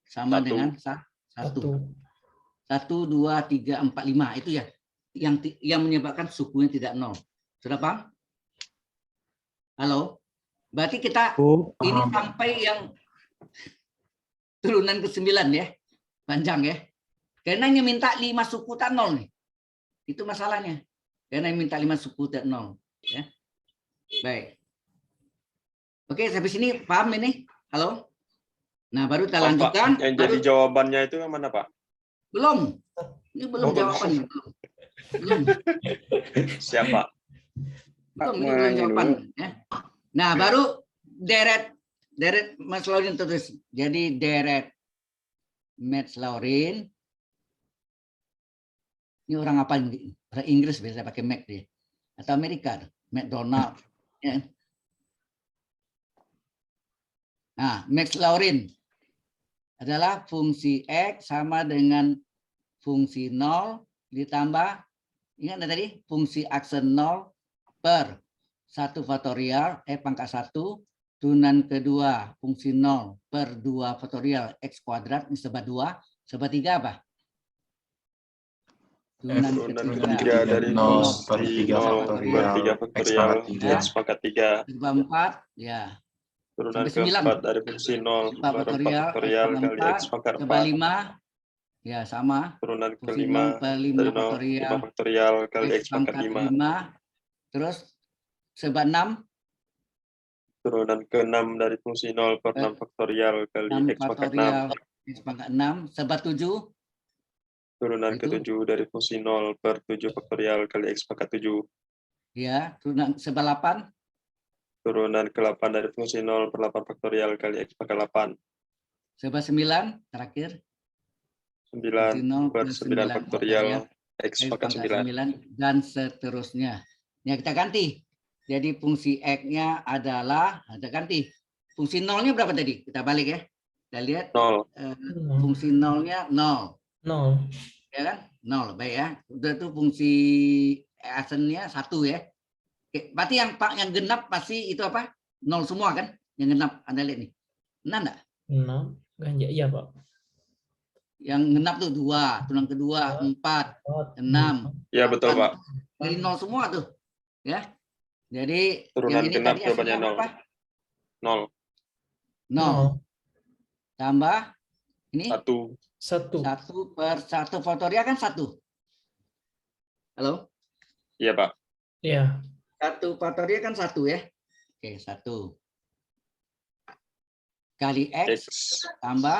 sama 1. dengan 1. 1, 2, 3, 4, 5. Itu ya. Yang menyebabkan sukunya tidak 0. Sudah paham? Halo? Berarti kita Oh, ini Paham. sampai yang turunan ke-9 ya. Panjang ya. Karena yang minta 5 suku tak 0 nih. Itu masalahnya. Karena yang minta 5 suku tak 0. Ya. Baik. Oke, sampai sini paham ini? Halo? Nah, baru kita lanjutkan. Yang Baru- jadi jawabannya itu yang mana, Pak? belum. Ini belum Oh, belum. jawabannya. Belum. Siapa? Belum, ini belum jawaban. Ya. Nah, baru deret Mas Laurin terus. Jadi deret Max Laurin. Ini orang apa? Orang Inggris biasa pakai Mac dia. Atau Amerika, McDonald. Ya. Nah, Max Laurin adalah fungsi X sama dengan fungsi 0 ditambah, ingat tadi, fungsi aksen 0 per 1 faktorial, pangkat 1, turunan kedua, fungsi 0 per 2 faktorial, X kuadrat, ini sebat 2, sebat 3 apa? Turunan Turunan ketiga, ketiga dari 0 fungsi per 3 0 faktorial, per 3 faktorial, X X pangkat 3. sebat 4, ya. Turunan Sampai 9. keempat dari fungsi 0 Sebat per 4 faktorial, faktorial X kali X pangkat sebat 4. 5, ya sama. Turunan Fungsi kelima 0 per 5 dari 0, faktorial, 5 faktorial kali X X pangkat 5. 5. Terus sebat 6, Turunan ke-6 dari fungsi 0 per 6 faktorial kali 6 X pangkat 6. faktorial, X pangkat 6. Sebat 7, Turunan Itu. ke-7 dari fungsi 0 per 7 faktorial kali X pangkat 7. ya. Turunan sebat 8, Turunan ke-8 dari fungsi 0 per 8 faktorial kali X pangkat 8. sebat 9, terakhir. 9 0 per 9 faktorial X pangkat 9. 9, dan seterusnya. Ya, kita ganti. Jadi fungsi X-nya adalah, ada ganti. Fungsi 0-nya berapa tadi? Kita balik ya. Kita lihat 0. fungsi 0-nya 0. 0. Ya kan? 0, baik ya. Udah tuh fungsi asennya 1 ya. Oke, berarti yang genap pasti itu apa? 0 semua kan? Yang genap, Anda lihat nih. Benar enggak? 6. Ganja, iya Pak. Yang genap tuh 2, turunan kedua 4, 6. Ya betul, Pak. Dari 0 semua tuh. Ya. Jadi Turunan yang ini genap tadi jawabannya hasilnya 0. berapa? 0. 0. Tambah ini 1. 1. 1 per 1 faktorial kan 1. Halo? Iya, Pak. Iya. 1 faktorial kan 1 ya. Oke, 1. Kali X X. tambah,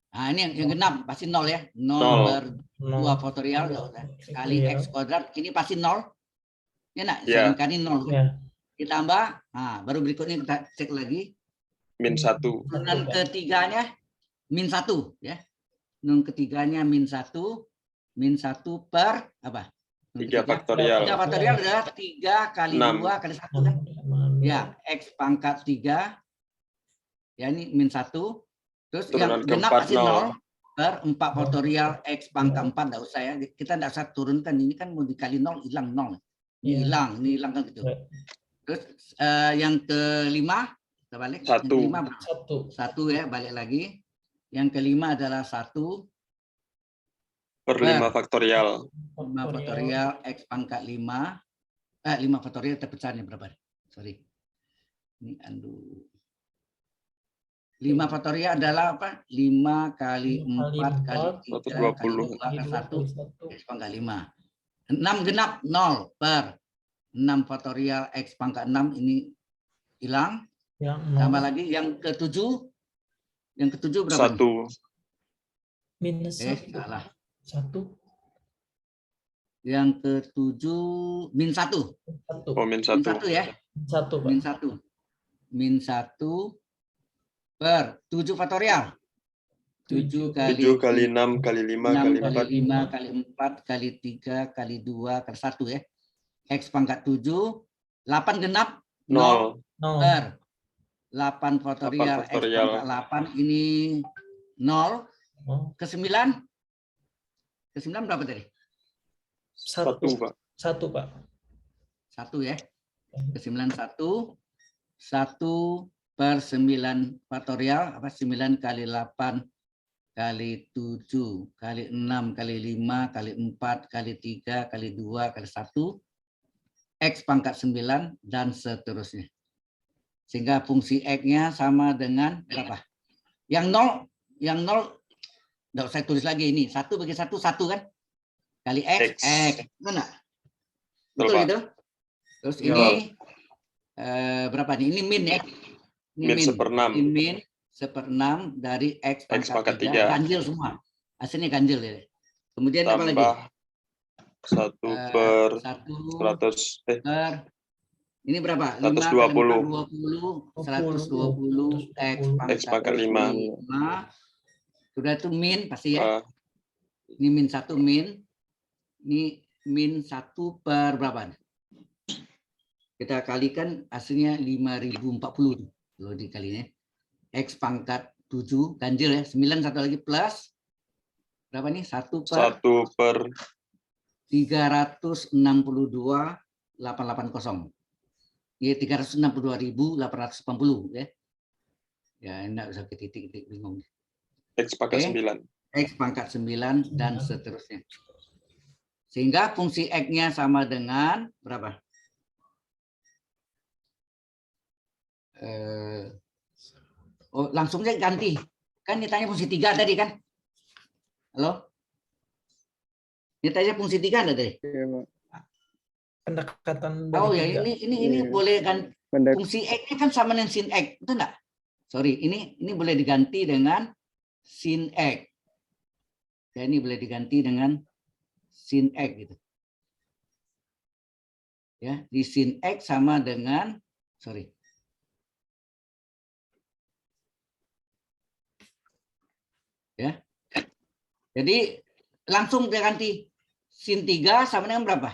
nah ini yang genap pasti 0 ya. 0 0. per 2 0. faktorial kali Iya. X kuadrat, ini pasti 0. Ya nak, Iya. saya kali 0. Iya. Ditambah, nah baru berikutnya kita cek lagi. Min 1. Turunan ketiganya min 1 ya. Turunan ketiganya min 1 per apa? 3 faktorial. 3 faktorial adalah 3 kali 6. 2 kali 1 kan? Ya, X pangkat 3. Ya, ini min 1. Terus Turunan yang genap keempat, pasti 0. 0. per 4 faktorial X pangkat 4, enggak usah ya. Kita enggak usah turunkan, ini kan mau dikali 0, hilang 0. Iya. Ini hilang kan gitu. Iya. Terus yang kelima, kita balik. Yang Satu. kelima berapa? 1 ya, balik lagi. Yang kelima adalah 1 Per 5 faktorial. 5 faktorial X pangkat 5. 5 faktorial terpecah nih berapa? Sorry. Ini 5 faktorial adalah apa? 5 kali 4 kali 3 kali 2 kali 1 X pangkat 5. 6 genap 0 per 6 faktorial X pangkat 6 ini hilang. Yang Tambah lagi yang ketujuh. Yang ketujuh berapa? 1. minus 1. Salah. 1. Yang ketujuh min 1. Oh, min Min 1. 1 ya. 1, Pak. Min 1. Min 1 per 7 faktorial. 7 kali 7 kali 6 kali 5 6 kali kali 4. 5 kali 4 kali 3 kali 2 kali 1 ya. X pangkat 7. 8 genap 0 0. per 8 faktorial X faktorial. pangkat 8 ini 0 ke 9. Ke 9 berapa tadi? 1, Pak. 1, Pak. 1 ya. Ke 9 1. 1 per 9 faktorial apa 9 kali 8 kali 7 kali 6 kali 5 kali 4 kali 3 kali 2 kali 1 X pangkat 9 dan seterusnya. Sehingga fungsi X-nya sama dengan berapa? Yang 0 enggak usah tulis lagi ini. 1 bagi 1 1 kan? Kali X. Benar? Betul Pak. gitu? Terus Ya. ini berapa nih? Ini min ya. Ini Min 1/6. Ini min 1/6 dari X pangkat 3. 3. Ganjil semua. Hasilnya ganjil ya. Kemudian apa lagi? Tambah 1 per 1 100. per ini berapa? 120. 120 X pangkat 5. Sudah itu min pasti ya. Ini min 1 min. Ini min 1 per berapa? Kita kalikan hasilnya 5040 kalau dikalinya. X pangkat 7 ganjil ya. 9 satu lagi plus berapa nih? 1 per 362.880. Ya 362.880 ya. Ya enggak usah ke titik-titik bingung. X pangkat 9. X pangkat 9 dan seterusnya. Sehingga fungsi X-nya sama dengan berapa? Langsung saja ganti. Kan ditanya fungsi 3 tadi kan? Halo? Ditanya fungsi 3 enggak tadi? Iya, Pak. Pendekatan Oh dari ya, 3. ini Iya. boleh kan Pendek fungsi X-nya kan sama dengan sin X, betul enggak? Sorry, ini boleh diganti dengan sin X. Ya, ini boleh diganti dengan sin X gitu. Ya, di sin X sama dengan sorry. Ya. Jadi langsung diganti sin 3 sama dengan berapa?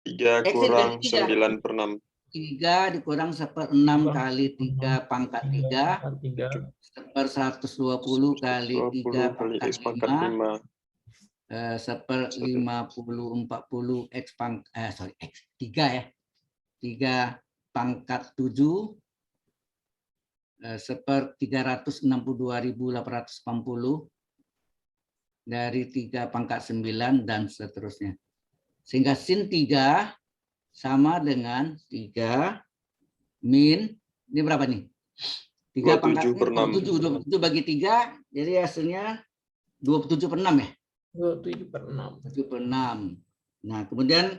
3 X kurang dikali 3. 9 per 6. 3 dikurang 1/6 kali 3 pangkat 3 per 120 kali 3 kali X pangkat pangkat 5. 5 1/50 X pangkat X 3 ya. 3 pangkat 7 1/362.880 dari 3 pangkat 9 dan seterusnya. Sehingga sin 3 sama dengan 3 min ini berapa nih? 3 pangkat 27 bagi 3 jadi hasilnya 27/6 ya. 27/6. 27/6. Nah, kemudian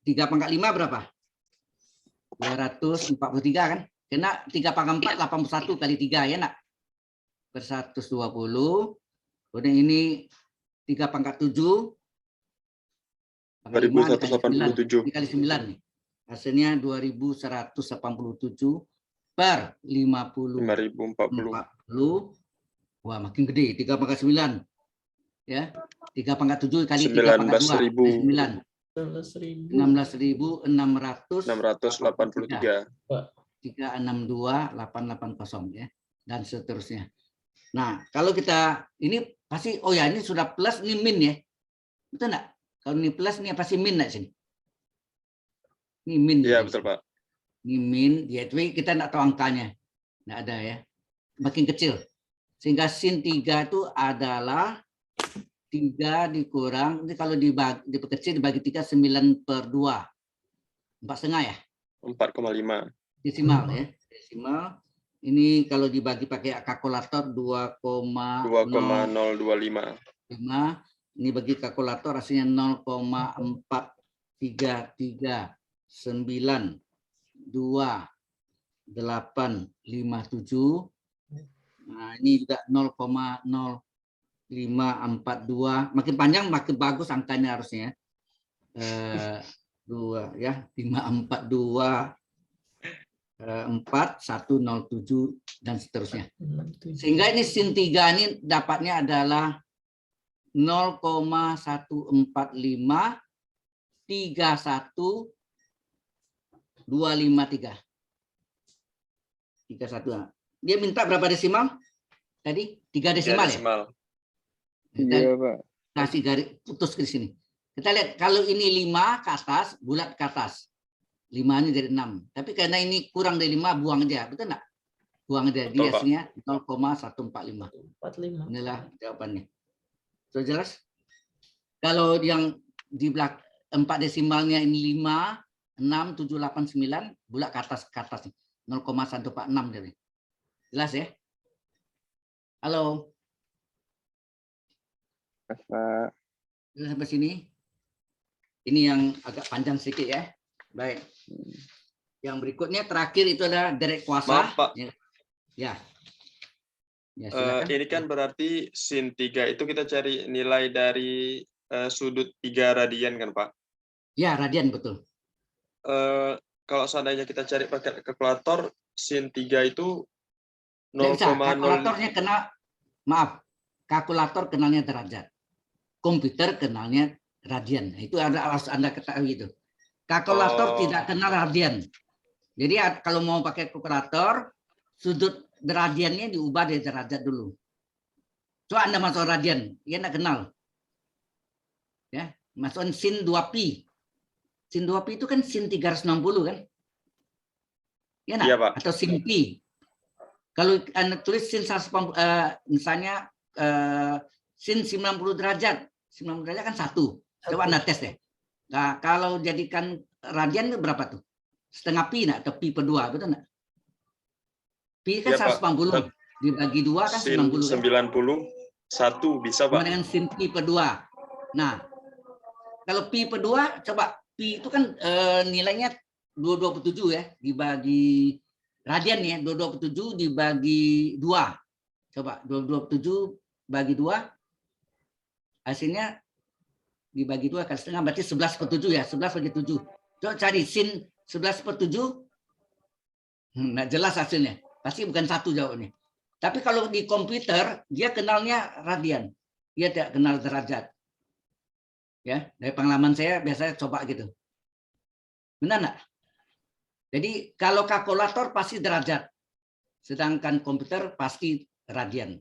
3 pangkat 5 berapa? 243 kan? Kena 3 pangkat 4 81 kali 3 ya nak? Per 120. Kemudian ini 3 pangkat 7 2187 dikali 9 nih. Hasilnya 2187 per 5040. Wah, makin gede. 3 pangkat 9. Ya. 3 pangkat 7 kali 3 pangkat 2. 16.683. 362.880 ya. Dan seterusnya. Nah, kalau kita ini pasti, oh ya ini sudah plus, ini min ya. Betul nggak? Kalau ini plus, ini pasti min nggak sini? Ini min. Iya, ya. betul, Pak. Ini min, ya tapi kita nggak tahu angkanya. Nggak ada ya. Makin kecil. Sehingga sin 3 itu adalah 3 dikurang, ini kalau diperkecil dibagi 3, 9/2. 4,5 ya? 4,5. Desimal ya. Desimal. Ini kalau dibagi pakai kalkulator 2,025. 5. Ini bagi kalkulator hasilnya 0,43392857. Nah, ini juga 0,0542. Makin panjang makin bagus angkanya harusnya. 2 ya, 542 4107 dan seterusnya. Sehingga ini sin 3 ini dapatnya adalah 0,145 31253. 31. Dia minta berapa desimal? Tadi 3 desimal ya? Desimal. Iya, Pak. Kasih garis putus ke sini. Kita lihat kalau ini 5 ke atas, bulat ke atas. 5 ini dari 6. Tapi karena ini kurang dari 5, buang aja. Betul nggak? Buang aja. Dia hasilnya 0,145. 45. Inilah jawabannya. Sudah jelas? Kalau yang di belakang 4 desimalnya ini 5, 6, 7, 8, 9, bulat ke atas. 0,146 dari. Jelas ya? Halo? Pak. Sudah sampai sini? Ini yang agak panjang sedikit ya. Baik. Yang berikutnya terakhir itu adalah derek kuasa. Maaf, Pak. Ya. Ya, silakan. Ini kan berarti sin 3 itu kita cari nilai dari sudut 3 radian kan, Pak? Ya, radian betul. Kalau seandainya kita cari pakai kalkulator, sin 3 itu Nggak bisa. 0,0. Kalkulatornya kenal, maaf, kalkulator kenalnya derajat. Komputer kenalnya radian. Itu harus Anda ketahui itu. Kalkulator tidak kenal radian. Jadi kalau mau pakai kalkulator, sudut radiannya diubah dari derajat dulu. Coba Anda masuk radian, dia enggak kenal. Ya, masukkan sin 2pi. Sin 2pi itu kan sin 360 kan? Ya, Iya, Pak. Atau sin pi. Kalau Anda tulis sin 180, misalnya sin 90 derajat. 90 derajat kan 1. Coba Anda tes deh. Nah, kalau jadikan radian itu berapa tuh? Setengah pi enggak? Atau pi per 2, betul enggak? Pi kan Ya, Pak. 180. Dibagi 2 kan Sin 90. 91 bisa, Sama Pak? dengan sin pi per 2. Nah, kalau pi per 2, coba pi itu kan nilainya 227 ya, dibagi radian ya, 227 dibagi 2. Coba 227 bagi 2, hasilnya dibagi 2 kan setengah, berarti 11/7 ya, 11 bagi 7. Coba cari sin 11/7, nggak jelas hasilnya. Pasti bukan 1 jawabnya. Tapi kalau di komputer, dia kenalnya radian. Dia tidak kenal derajat. Ya, dari pengalaman saya biasanya coba gitu. Benar nggak? Jadi kalau kalkulator pasti derajat. Sedangkan komputer pasti radian.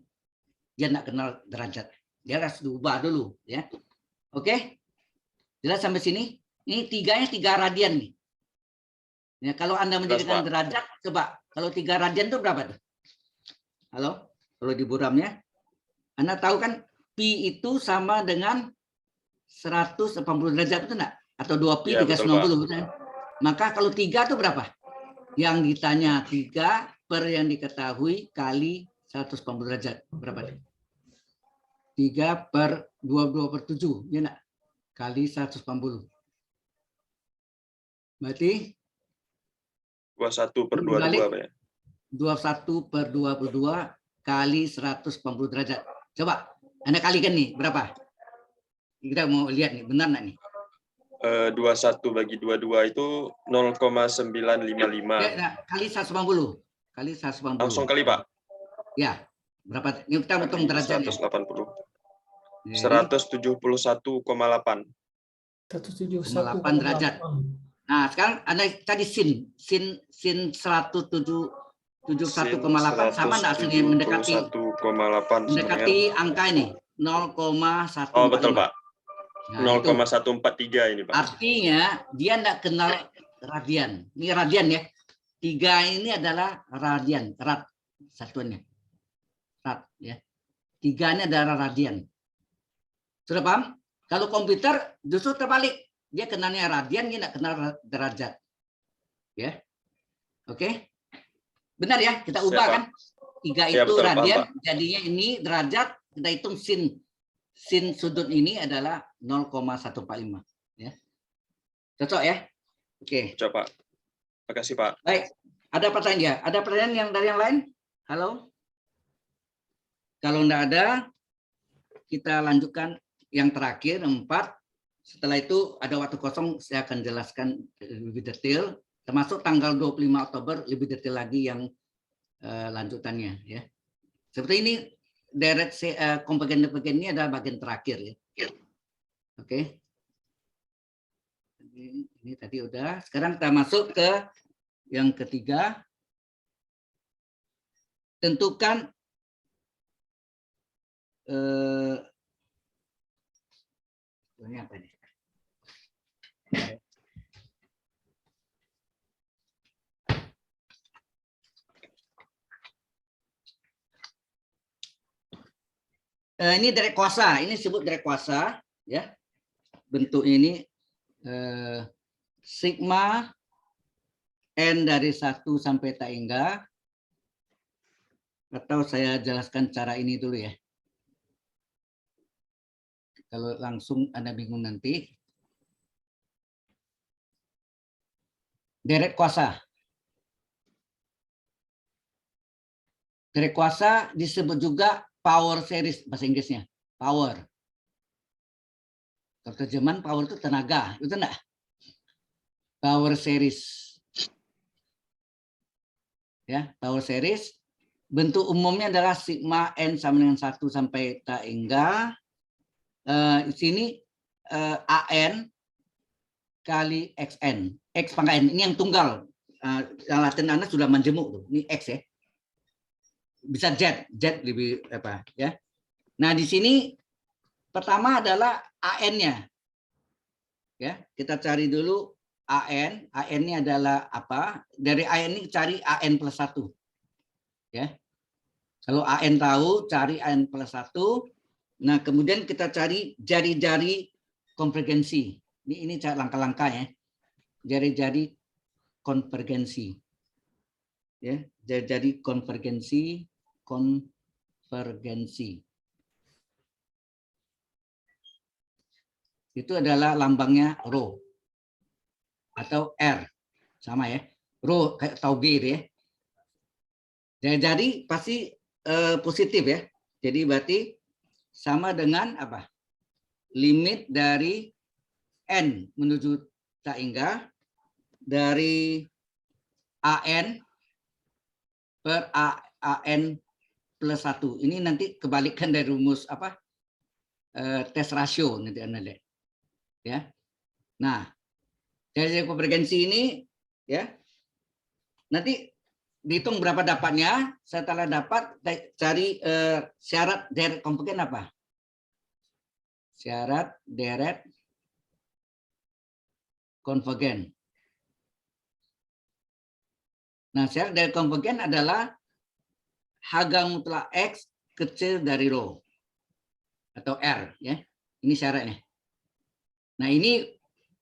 Dia nggak kenal derajat. Dia harus diubah dulu. Ya. Oke? Jelas sampai sini? Ini 3-nya 3 radian nih. Ya, kalau Anda menjadikan derajat, coba. Kalau 3 radian itu berapa tuh? Halo? Kalau di buramnya. Anda tahu kan pi itu sama dengan 180 derajat, betul enggak? Atau 2pi Ya, 390, betul. Maka kalau 3 itu berapa? Yang ditanya 3 per yang diketahui kali 180 derajat. Berapa? 3 per 22/7, ya enggak? Kali 180. Berarti 21/22, Pak ya? 21/22 kali 180 derajat. Coba Anda kalikan nih, berapa? Kita mau lihat nih, benar nggak nih? 21 bagi 22 itu 0,955. Ya, kali 180. Kali 180. Langsung kali, Pak? Ya. Berapa? Ini kita hitung derajatnya. 180. Jadi, 171,8. 171,8 derajat. Nah, sekarang Anda tadi sin 171,8 sama enggak hasilnya mendekati 0,8 sebenarnya. Mendekati angka ini 0,145. Oh, betul, Pak. Nah, itu 0,143 ini, Pak. artinya dia tidak kenal radian. Ini radian ya. 3 ini adalah radian, rad satuannya. Rad ya. 3 ini adalah radian. Sudah paham? Kalau komputer justru terbalik. Dia kenalnya radian, dia tidak kenal derajat. Ya. Oke. Benar ya? Kita ubah Siap, kan? 3 Ya, itu betul, radian, paham, jadinya ini derajat, kita hitung sin. Sin sudut ini adalah 0,145. Ya. Cocok ya? Oke. Coba, Pak. Terima kasih, Pak. Baik. Ada pertanyaan ya? Ada pertanyaan yang dari yang lain? Halo? Kalau enggak ada, kita lanjutkan yang terakhir, 4. Setelah itu ada waktu kosong, saya akan jelaskan lebih detail, termasuk tanggal 25 Oktober lebih detail lagi yang lanjutannya. Ya. Seperti ini, deret konvergen ini adalah bagian terakhir. Ya. Oke. Ini tadi udah. Sekarang kita masuk ke yang ketiga. Tentukan ini apa nih? Ini derek kuasa, ini disebut derek kuasa, ya. Bentuk ini sigma n dari 1 sampai tak hingga, atau saya jelaskan cara ini dulu ya. Kalau langsung Anda bingung nanti. Deret kuasa. Deret kuasa disebut juga power series bahasa Inggrisnya. Power. Kalau terjemahan power itu tenaga, itu enggak? Power series. Ya, power series. Bentuk umumnya adalah sigma n sama dengan 1 sampai tak hingga. Di sini an kali xn, x pangkat n, ini yang tunggal. Yang Latin Anda sudah menjemuk tuh. Ini x ya. Bisa z lebih apa ya. Nah, di sini pertama adalah an-nya. Ya, kita cari dulu an. An-nya adalah apa? Dari an ini cari an plus 1. Ya. Kalau an tahu, cari an plus 1. Nah, kemudian kita cari jari-jari konvergensi. Ini langkah-langkah ya. Jari-jari konvergensi. Ya, jari-jari konvergensi. Itu adalah lambangnya rho atau R. Sama ya. Rho kayak tau G ya. Jari-jari pasti positif ya. Jadi berarti sama dengan apa? Limit dari n menuju tak hingga dari an per an plus 1. Ini nanti kebalikan dari rumus apa? Tes rasio nanti Anda lihat. Ya. Nah, dari konvergensi ini ya. Nanti dihitung berapa dapatnya. Setelah dapat cari syarat deret konvergen apa? Syarat deret konvergen. Nah, syarat deret konvergen adalah harga mutlak X kecil dari rho atau R ya. Ini syaratnya. Nah, ini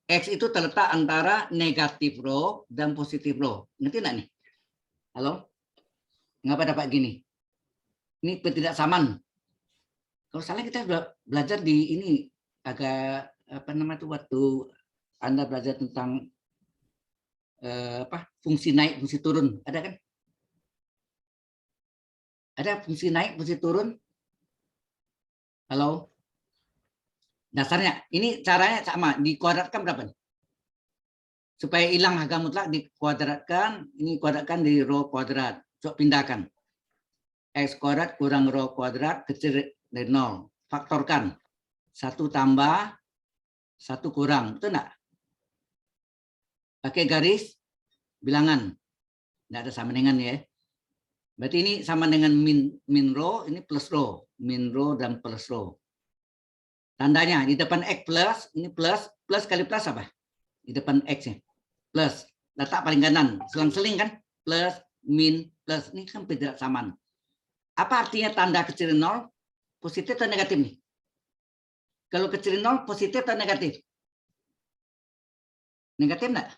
X itu terletak antara negatif rho dan positif rho. Ngerti enggak nih? Halo? Ngapa dapat gini? Ini ketidaksamaan. Kalau salah kita belajar di ini agak apa namanya itu waktu Anda belajar tentang fungsi naik, fungsi turun, ada kan? Ada fungsi naik, fungsi turun? Halo? Dasarnya, ini caranya sama, dikuadratkan berapa? Supaya hilang harga mutlak dikuadratkan, ini kuadratkan di rho kuadrat. Coba pindahkan. X kuadrat kurang rho kuadrat kecil dari 0. Faktorkan. 1 tambah, 1 kurang. Betul enggak? Pakai garis bilangan. Enggak ada sama dengan ya. Berarti ini sama dengan min row, ini plus row. Min row dan plus row. Tandanya di depan X plus, ini plus kali plus apa? Di depan X-nya. Plus. Letak paling kanan. Selang-seling kan? Plus, min, plus. Ini kan tidak samaan. Apa artinya tanda kecil 0? Positif atau negatif nih? Kalau kecil 0, positif atau negatif? Negatif enggak?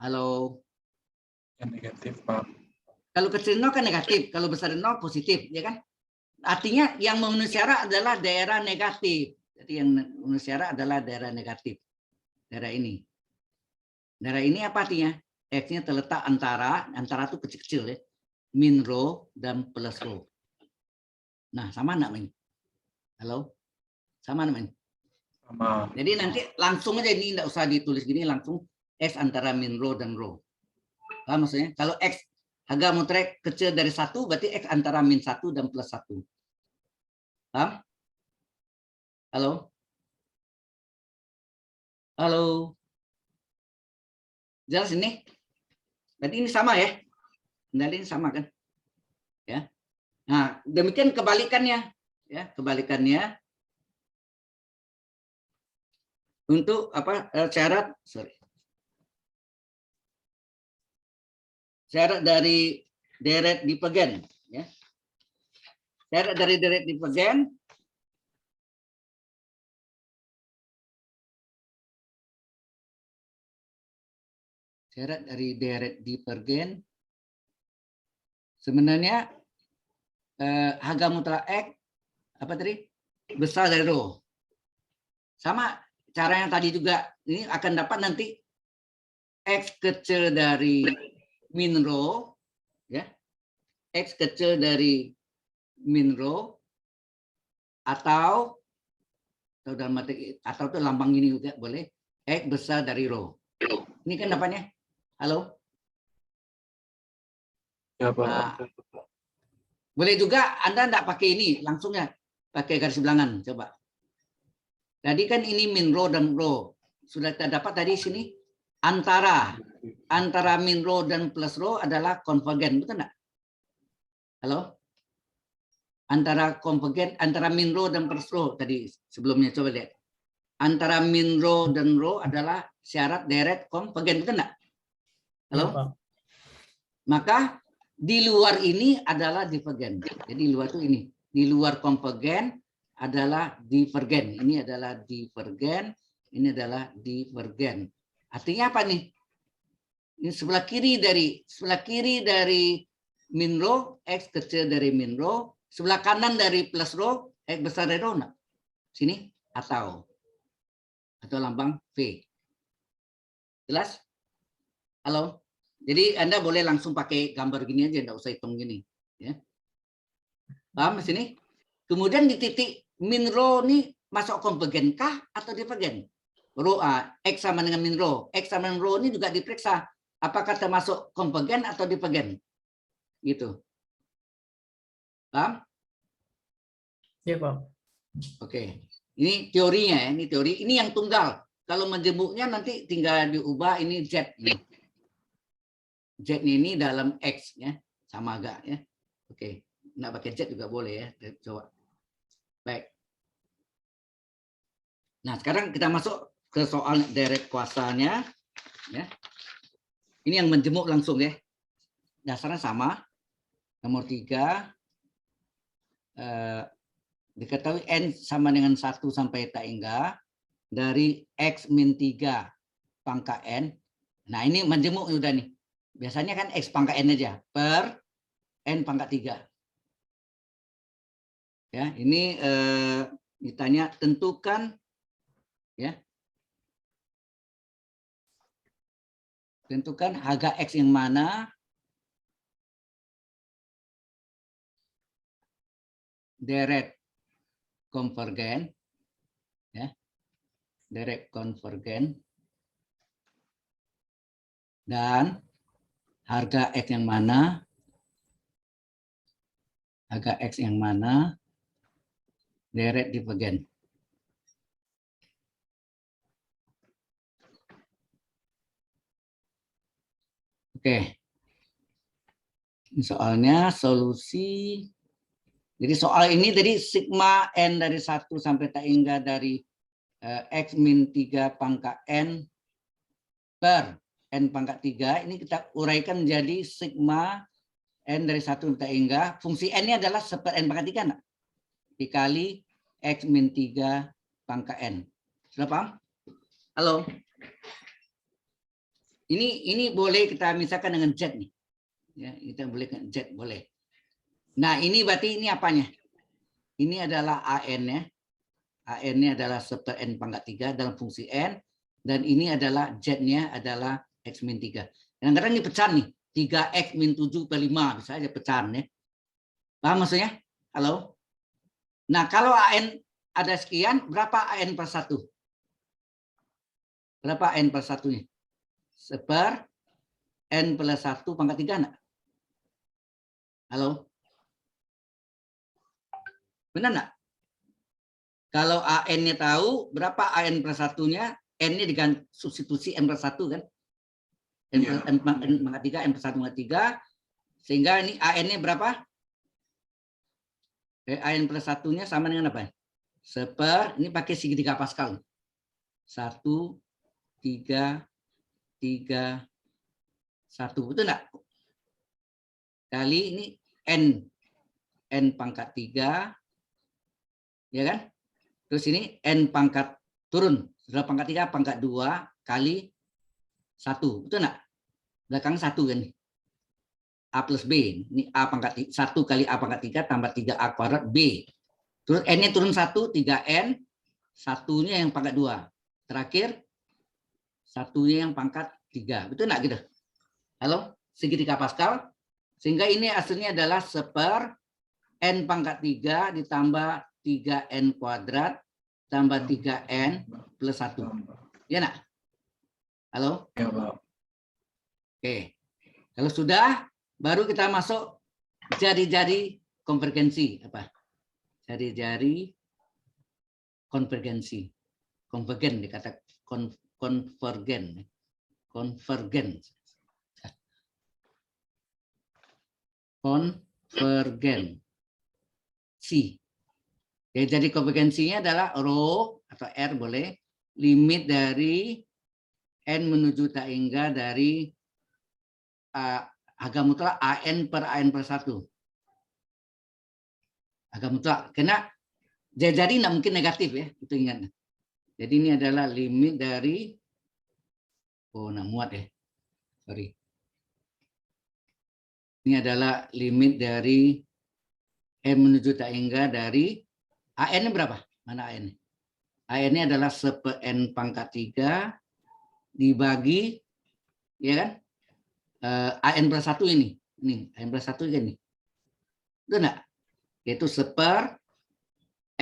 Halo? Yang negatif, Pak. Kalau kecil 0 kan negatif, kalau besar 0 positif, ya kan? Artinya yang memenuhi syarat adalah daerah negatif. Jadi yang memenuhi syarat adalah daerah negatif. Daerah ini. Daerah ini apa artinya? X-nya terletak antara itu kecil-kecil ya. Min row dan plus row. Nah, sama enggak, Min? Halo? Sama enggak, Min? Sama. Jadi nanti langsung aja ini enggak usah ditulis gini, langsung X antara min row dan row. Paham maksudnya? Kalau X harga mutlak kecil dari 1, berarti X antara min 1 dan plus 1. Paham? Halo? Halo? Jelas ini? Berarti ini sama ya? Kendali ini sama kan? Ya. Nah, demikian kebalikannya. Ya, kebalikannya untuk apa? Syarat dari deret divergen, ya. Syarat dari deret divergen sebenarnya harga mutlak X apa tadi? Besar dari rho. Sama cara yang tadi juga, ini akan dapat nanti X kecil dari min rho, ya. X kecil dari min rho atau dalam materi atau itu lambang ini juga boleh, X besar dari rho. Ini kan dapatnya. Halo? Ya, Pak. Nah, boleh juga Anda enggak pakai ini, langsung ya pakai garis bilangan, coba. Tadi kan ini min rho dan rho. Sudah terdapat tadi sini antara min rho dan plus rho adalah konvergen, betul enggak? Halo? Antara konvergen, antara min rho dan plus rho tadi sebelumnya, coba lihat. Antara min rho dan rho adalah syarat deret konvergen, betul enggak? Halo? Ya, Pak. Maka di luar ini adalah divergen. Jadi di luar itu ini. Di luar konvergen adalah divergen. Ini adalah divergen. Ini adalah divergen. Artinya apa nih? Ini sebelah kiri dari min rho, X kecil dari min rho. Sebelah kanan dari plus rho, X besar dari rho. Nah, sini atau lambang V. Jelas? Halo? Jadi Anda boleh langsung pakai gambar gini aja, enggak usah hitung gini. Ya. Paham di sini? Kemudian di titik min rho ini masuk konvergen kah atau divergen? Rho X sama dengan min rho. X sama dengan rho ini juga diperiksa. Apakah termasuk konvergen atau divergen? Gitu. Paham? Ya, Pak. Oke. Ini teorinya ya, ini teori. Ini yang tunggal. Kalau menjemuknya nanti tinggal diubah ini Z ini. Z ini dalam X ya, sama agak ya. Oke, nggak pakai Z juga boleh ya. Coba. Baik. Nah, sekarang kita masuk ke soal deret kuasanya ya. Ini yang menjemuk langsung ya. Dasarnya sama. Nomor 3 diketahui N sama dengan 1 sampai tak hingga dari X min 3 pangkat N. Nah, ini menjemuk udah nih. Biasanya kan X pangkat N aja per N pangkat 3. Ya, ini ditanya tentukan ya. Tentukan harga X yang mana deret konvergen ya. Deret konvergen dan harga X yang mana deret divergen. Oke. Ini soalnya solusi. Jadi soal ini tadi sigma n dari 1 sampai tak hingga dari x min 3 pangkat n per n pangkat 3. Ini kita uraikan menjadi sigma n dari 1 sampai tak hingga. Fungsi n ini adalah seper n pangkat 3. Nah? Dikali x min 3 pangkat n. Sudah paham? Halo? Ini boleh kita misalkan dengan z nih. Ya, kita boleh dengan z, boleh. Nah, ini berarti ini apanya? Ini adalah AN ya. AN-nya adalah seper n pangkat 3 dalam fungsi n. Dan ini adalah z-nya adalah x min 3. Kadang-kadang ini pecahan nih. 3x min 7 per 5. Bisa aja pecahan ya. Paham maksudnya? Halo? Nah, kalau AN ada sekian, berapa AN per 1? Berapa AN per 1-nya? Seper n plus 1 pangkat 3 enggak? Halo? Benar enggak? Kalau AN-nya tahu, berapa AN per 1-nya? N-nya diganti substitusi n per 1 kan? N pangkat 3, n per 1 pangkat 3. Sehingga ini AN-nya berapa? AN plus 1-nya sama dengan apa? Seper, ini pakai segitiga Pascal. 1, 3, 3, 1. Betul enggak? Kali ini n pangkat 3. Ya kan? Terus ini n pangkat turun. Setelah pangkat 3, pangkat 2 kali 1. Betul enggak? Belakang 1 kan? A plus B. Ini A pangkat 1 kali A pangkat 3 tambah 3A kuadrat B. Terus n-nya turun 1, 3n. 1-nya yang pangkat 2. Terakhir, 1-nya yang pangkat 3. Betul enggak gitu? Halo? Segitiga Pascal. Sehingga ini hasilnya adalah seper n pangkat 3 ditambah 3n kuadrat tambah 3n plus 1. Ya enggak? Halo? Ya, Pak. Oke. Kalau sudah, baru kita masuk jari-jari konvergensi. Apa? Jari-jari konvergensi. Konvergen dikata konvergen. Konvergen. Konvergensi. Ya, jadi konvergensinya adalah rho atau R boleh, limit dari n menuju tak hingga dari harga mutlak AN per AN per 1. Harga mutlak. Karena jari tidak mungkin negatif ya, itu ingat. Jadi ini adalah limit dari, muat ya, sorry. Ini adalah limit dari n menuju tak hingga dari AN-nya berapa? Mana AN? AN-nya adalah seper n pangkat 3 dibagi, ya kan? AN plus 1 ini. Ini, AN plus 1 ini. Itu enggak? Yaitu seper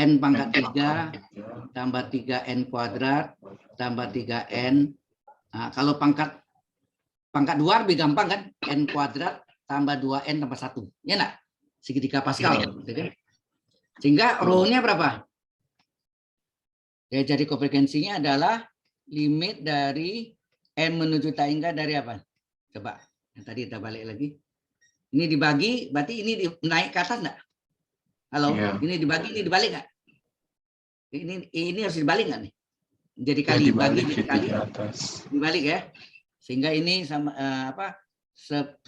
n pangkat 3 tambah 3n kuadrat tambah 3n. Nah, kalau pangkat 2 lebih gampang kan? N kuadrat tambah 2n tambah 1. Ya enggak? Segitiga Pascal. Ya. Sehingga rho-nya berapa? Ya, jadi konvergensinya adalah limit dari n menuju tak hingga dari apa? Coba. Yang tadi kita balik lagi. Ini dibagi, berarti ini naik ke atas enggak? Halo? Iya. Ini dibagi, ini dibalik enggak? Ini harus dibalik enggak nih? Jadi Ya, kali dibalik bagi itu kali. di atas. Dibalik ya. Sehingga ini sama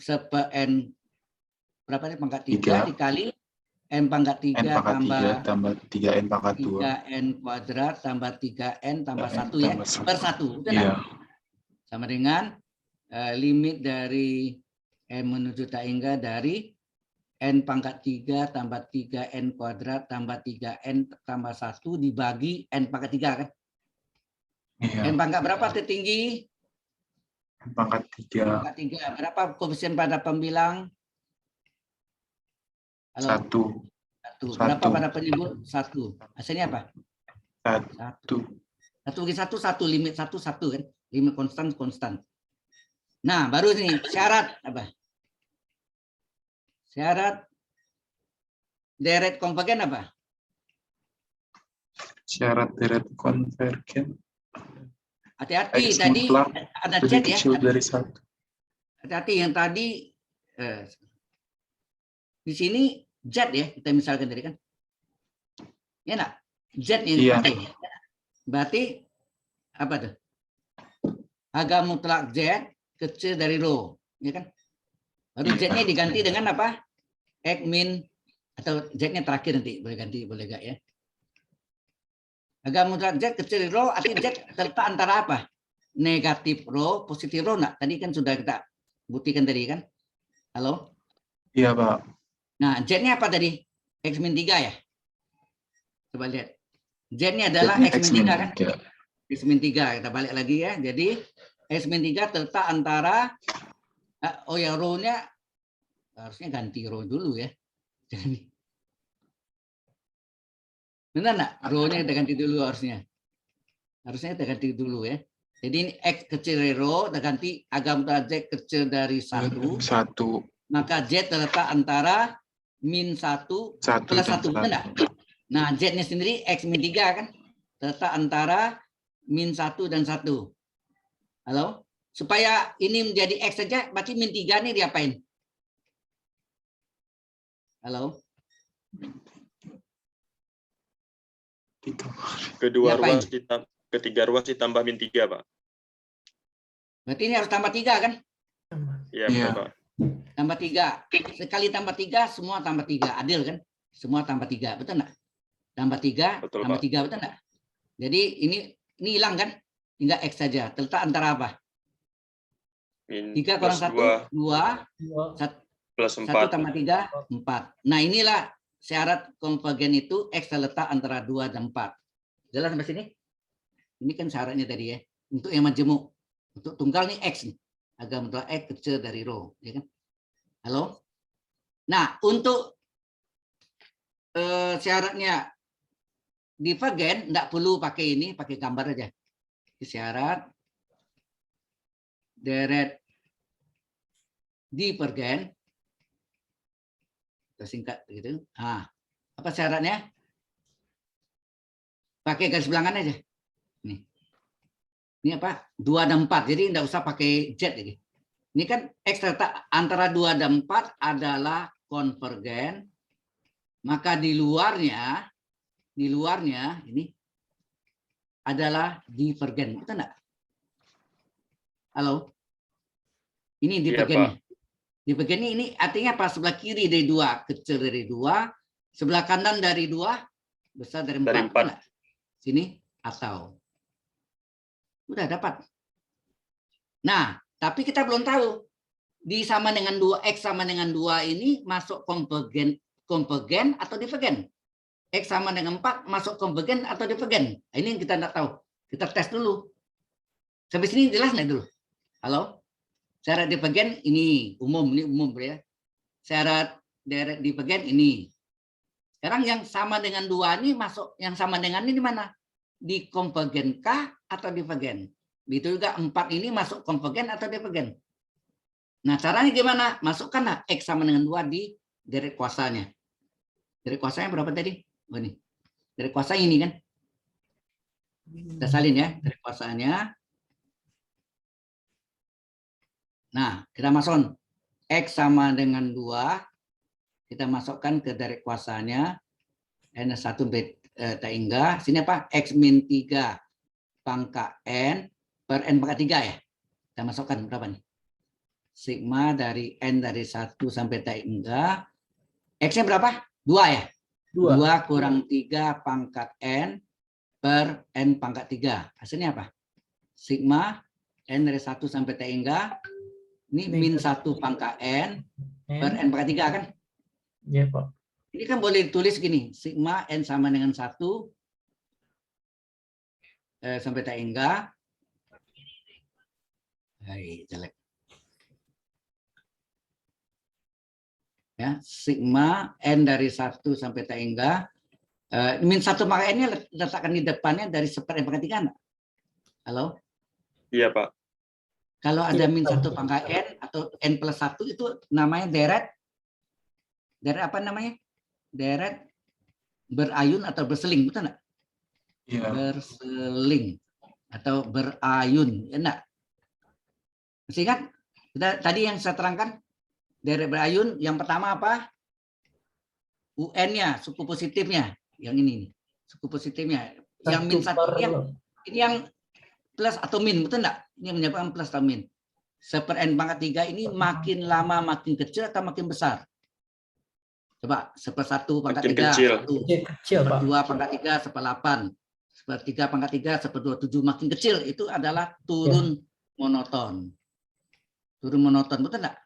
seper n berapa nih pangkat 3 dikali n pangkat 3 N pangkat tambah 3 tambah 3N pangkat 2. 3n kuadrat tambah 3n tambah 1 tambah ya. 1. Per 1. Betul Iya. enggak? Sama dengan limit dari n menuju tak hingga dari n pangkat 3 tambah 3n kuadrat tambah 3n tambah 1 dibagi n pangkat 3 kan? Iya. N pangkat berapa tertinggi? N pangkat 3. Pangkat 3. Berapa koefisien pada pembilang? Halo? 1. 1. Berapa 1. pada penyebut? 1. Hasilnya apa? 1. 1 bagi 1, 1. Limit 1, 1 kan? Limit konstan. Nah, baru ini syarat apa? Syarat deret konvergen apa? Syarat deret konvergen. Hati-hati X tadi mutlak ada lebih chat ya. kecil dari 1. Hati-hati yang tadi Di sini Z ya, kita misalkan tadi kan. Ya enggak? Z yang Iya. dipakai. Berarti apa tuh? Harga mutlak Z kecil dari rho, ya kan? Baru Z-nya diganti dengan apa? X min atau Z-nya terakhir nanti boleh ganti, boleh enggak ya? Harga mutlak Z kecil dari rho, artinya Z terletak antara apa? Negatif rho, positif rho enggak? Tadi kan sudah kita buktikan tadi kan? Halo? Iya, Pak. Nah, Z-nya apa tadi? X min 3 ya? Coba lihat. Z-nya adalah Z-nya X min 3 kan? X-3. X min 3, kita balik lagi ya. Jadi X min 3 terletak antara, oh ya, rho-nya harusnya ganti rho dulu ya. Jadi, benar nggak? Rho-nya kita ganti dulu harusnya. Harusnya kita ganti dulu ya. Jadi ini X kecil dari rho, kita ganti agam Z kecil dari 1. 1. Maka Z terletak antara min 1 plus 1, benar nggak? Nah, Z-nya sendiri X min 3 kan? Terletak antara min 1 dan 1. Halo? Supaya ini menjadi X saja, berarti min 3 ini diapain? Halo? Kedua Diapain? ruas ketiga ruas ditambah min 3, Pak. Berarti ini harus tambah 3 kan? Iya, Iya. Pak. Tambah 3. Sekali tambah 3, semua tambah 3. Adil kan? Semua tambah 3. Betul nggak? Tambah 3, Betul, tambah Pak. 3. Betul nggak? Jadi ini hilang kan? Tinggal X saja. Terletak antara apa? Min 3 kurang plus 1, 2. 2. plus 1 4. tambah 3, 4. Nah, inilah syarat konvergen itu X terletak antara 2 dan 4. Jelas sampai sini? Ini kan syaratnya tadi ya. Untuk yang majemuk. Untuk tunggal nih X nih. Agar mutlak X kecil dari rho. Ya kan? Halo? Nah, untuk syaratnya divergen, enggak perlu pakai ini, pakai gambar aja. Syarat deret divergen, kita singkat gitu. Ah, apa syaratnya? Pakai garis bilangan aja. Nih. Ini apa? 2 dan 4. Jadi enggak usah pakai Z ini. Ini kan X terletak antara 2 dan 4 adalah konvergen. Maka di luarnya ini adalah divergen. Betul enggak? Halo? Ini divergennya. Divergennya ini artinya apa? Sebelah kiri dari 2 kecil dari 2, sebelah kanan dari 2 besar dari 4. Dari 4. Enggak? Sini atau. Udah dapat. Nah, tapi kita belum tahu di sama dengan 2 X sama dengan 2 ini masuk konvergen atau divergen. X sama dengan 4 masuk konvergen atau divergen. Nah, ini yang kita tidak tahu. Kita tes dulu. Sampai sini jelas nggak dulu? Halo? Syarat divergen ini umum ya. Syarat deret divergen ini. Sekarang yang sama dengan 2 ini masuk, yang sama dengan ini di mana? Di konvergen kah atau divergen? Begitu juga 4 ini masuk konvergen atau divergen. Nah, caranya gimana? Masukkanlah X sama dengan 2 di deret kuasanya. Deret kuasanya berapa tadi? Oh, ini. Deret kuasa ini kan? Kita salin ya, deret kuasanya. Nah, kita masukkan X sama dengan 2. Kita masukkan ke deret kuasanya. N1 tak hingga. Sini apa? X min 3 pangkat N per N pangkat 3 ya. Kita masukkan berapa nih? Sigma dari N dari 1 sampai tak hingga. X-nya berapa? 2 ya? 2 kurang 3 pangkat N per N pangkat 3. Hasilnya apa? Sigma N dari 1 sampai tak hingga. Ini min 1 pangkat N per N pangkat 3 kan? Iya, Pak. Ini kan boleh ditulis gini. Sigma N sama dengan 1 sampai tak hingga. Hai, jelek. Ya, sigma N dari 1 sampai tak hingga. Min 1 pangkat N-nya letakkan di depannya dari seper N pangkat 3 enggak? Halo? Iya, Pak. Kalau ada min 1 pangkat N atau N plus 1 itu namanya deret apa namanya? Deret berayun atau berseling, betul enggak? Iya. Berseling atau berayun, ya enggak? Masih ingat? Tadi yang saya terangkan, deret berayun yang pertama apa? UN-nya, suku positifnya, yang ini nih, suku positifnya, yang min 1 per ini yang plus atau min, betul enggak? Ini yang menyebabkan plus atau min. 1/n pangkat 3 ini makin lama makin kecil atau makin besar? Coba 1/1 pangkat Makin 3, kecil. 1. kecil, Pak. 1/2 pangkat 3, 1/8. 1/3 pangkat 3, 1/27 makin kecil. Itu adalah turun monoton. Turun monoton, betul enggak?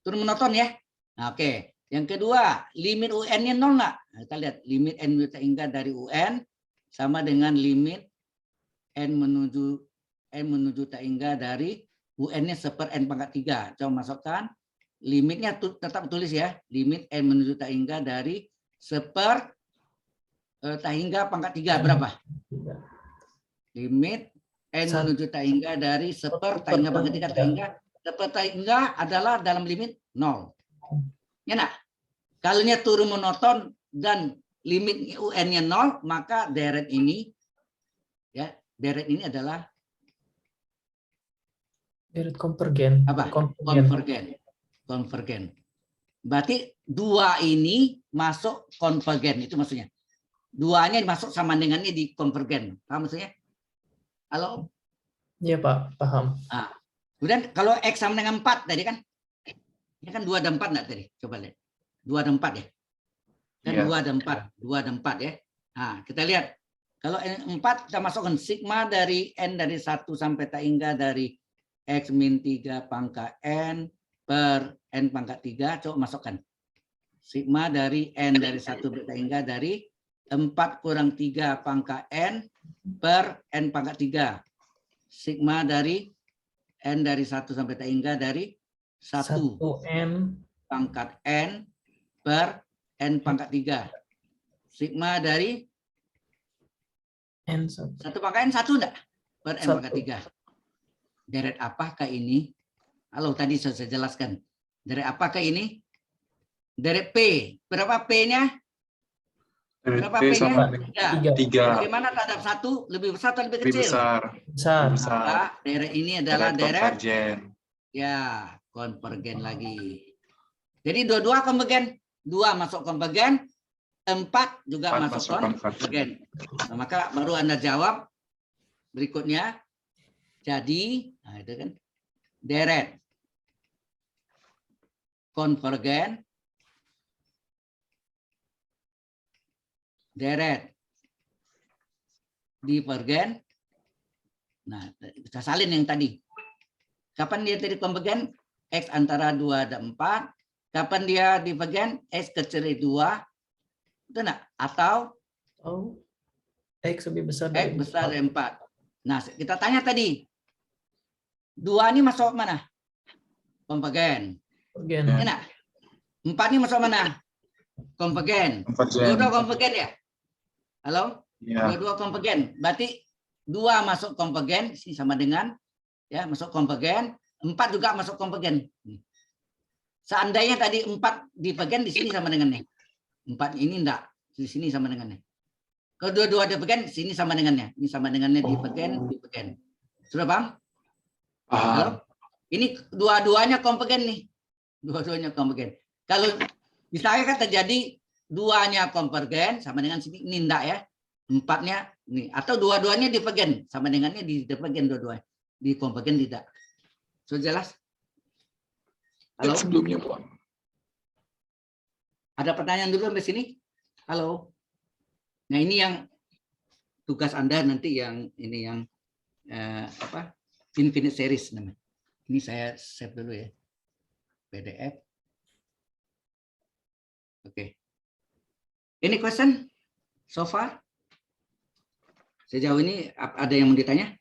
Turun monoton ya. Nah, oke. Yang kedua, limit UN-nya 0 enggak? Nah, kita lihat limit N hingga dari UN sama dengan limit N menuju tak hingga dari UN-nya 1/n pangkat 3. Coba masukkan. Limitnya tetap tulis ya. Limit N menuju tak hingga dari 1/n tak hingga pangkat 3 berapa? Limit N menuju tak hingga dari 1/n tak hingga pangkat 3 tak hingga 1/n tak hingga adalah dalam limit 0. Ya nak? Kalau turun monoton dan limit UN-nya 0, maka deret ini ya, deret ini adalah Deret konvergen. apa? Konvergen. Berarti 2 ini masuk konvergen, itu maksudnya. 2-nya masuk sama dengannya di konvergen. Paham maksudnya? Halo? Iya, Pak, paham. Nah, kemudian kalau X sama dengan 4 tadi kan? Ini kan 2 dan 4 enggak tadi? Coba lihat. 2 dan 4 ya? Kan Iya. 2 dan 4. 2 dan 4 ya. Nah, kita lihat. Kalau 4 kita masukkan sigma dari N dari 1 sampai tak hingga dari X min 3 pangkat N per N pangkat 3. Coba masukkan. Sigma dari N dari 1 sampai tak hingga dari 4 kurang 3 pangkat N per N pangkat 3. Sigma dari N dari 1 sampai tak hingga dari 1 1N pangkat N per N pangkat 3. Sigma dari N1. 1 pangkat N 1 enggak? Per N pangkat 3. Deret apakah ini? Halo, tadi sudah saya jelaskan. Deret apakah ini? Deret P. Berapa P-nya? Berapa P P-nya? sama 3. 3 Bagaimana terhadap 1? Lebih besar atau lebih lebih kecil? besar. Besar. Besar. Maka deret ini adalah deret Konvergen. ya konvergen lagi. Jadi dua-dua konvergen. 2 masuk konvergen, 4 juga 4 masuk masuk konvergen. Nah, maka baru Anda jawab berikutnya. Jadi, nah itu kan deret konvergen, deret divergen. Nah, bisa salin yang tadi. Kapan dia tadi konvergen? X antara 2 dan 4. Kapan dia divergen? X kecil dari 2. Itu enggak? Atau Oh, X lebih besar X dari besar 4. dari 4. Nah, kita tanya tadi. 2 ini masuk mana? Konvergen. Konvergen. Ya enggak? 4 ini masuk mana? Konvergen. Konvergen. Dua-dua konvergen ya? Halo? Iya. Dua-dua konvergen. Berarti 2 masuk konvergen, ini sama dengan ya masuk konvergen, 4 juga masuk konvergen. Seandainya tadi 4 divergen di sini sama dengannya. 4 ini enggak, di sini sama dengannya. Kalau dua-dua divergen, sini sama dengannya. Ini sama dengannya divergen. Sudah paham? Halo? Ini dua-duanya konvergen nih. Dua-duanya konvergen. Kalau misalnya kan terjadi 2-nya konvergen sama dengan sini, ini enggak ya. 4-nya ini atau dua-duanya divergen sama dengannya di divergen dua-duanya. Di konvergen tidak. Sudah jelas? Halo? Sebelumnya, Pak. Ada pertanyaan dulu sampai sini? Halo? Nah, ini yang tugas Anda nanti yang ini yang infinite series namanya. Ini saya save dulu ya. PDF. Oke. Ini question so far? Sejauh ini ada yang mau ditanya?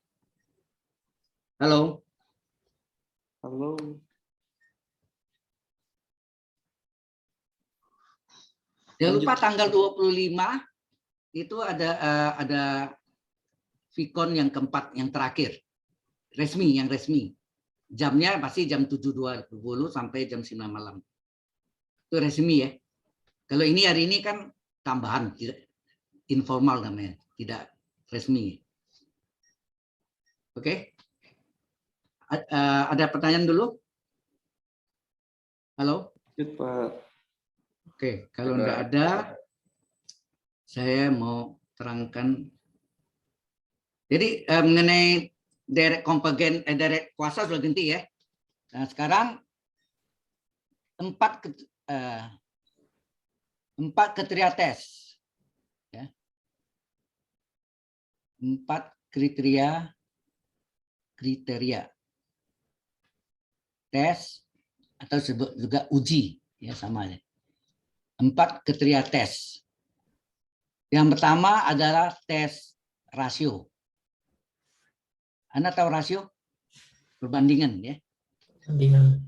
Halo? Halo. Jangan lupa tanggal 25 itu ada Vicon yang keempat, yang terakhir. Resmi, yang resmi. Jamnya pasti jam 7.20 sampai jam 9 malam. Itu resmi ya. Kalau ini hari ini kan tambahan, tidak informal namanya, tidak resmi. Oke. Ada pertanyaan dulu? Halo? Lanjut, Pak. Oke, kalau enggak ada, saya mau terangkan. Jadi mengenai deret konvergen, deret kuasa sudah ganti ya. Nah sekarang 4 kriteria tes, ya. 4 kriteria tes atau disebut juga uji, ya sama ya. 4 kriteria tes. Yang pertama adalah tes rasio. Anda tahu rasio? Perbandingan ya. Perbandingan.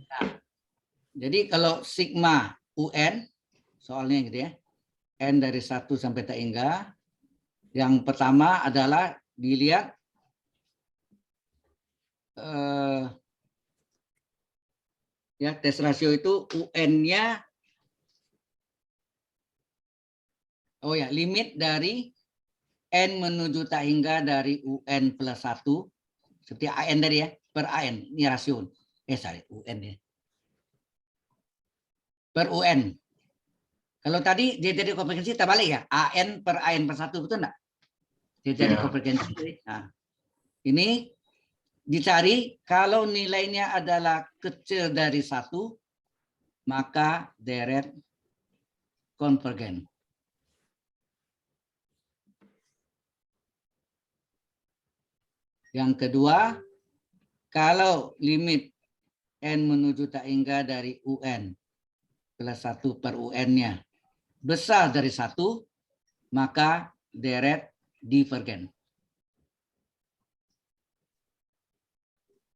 Jadi kalau sigma UN, soalnya gitu ya, N dari 1 sampai tak hingga, yang pertama adalah dilihat ya tes rasio itu UN-nya, oh ya, limit dari N menuju tak hingga dari UN plus 1, seperti AN tadi ya, per AN, ini rasio. Sorry, UN ya. Per UN. Kalau tadi dia jadi konvergensi terbalik ya, AN per AN per 1, betul enggak? Dia jadi Iya. konvergensi. Nah, ini dicari kalau nilainya adalah kecil dari 1, maka deret konvergen. Yang kedua, kalau limit N menuju tak hingga dari UN plus 1 per UN-nya besar dari 1, maka deret divergen.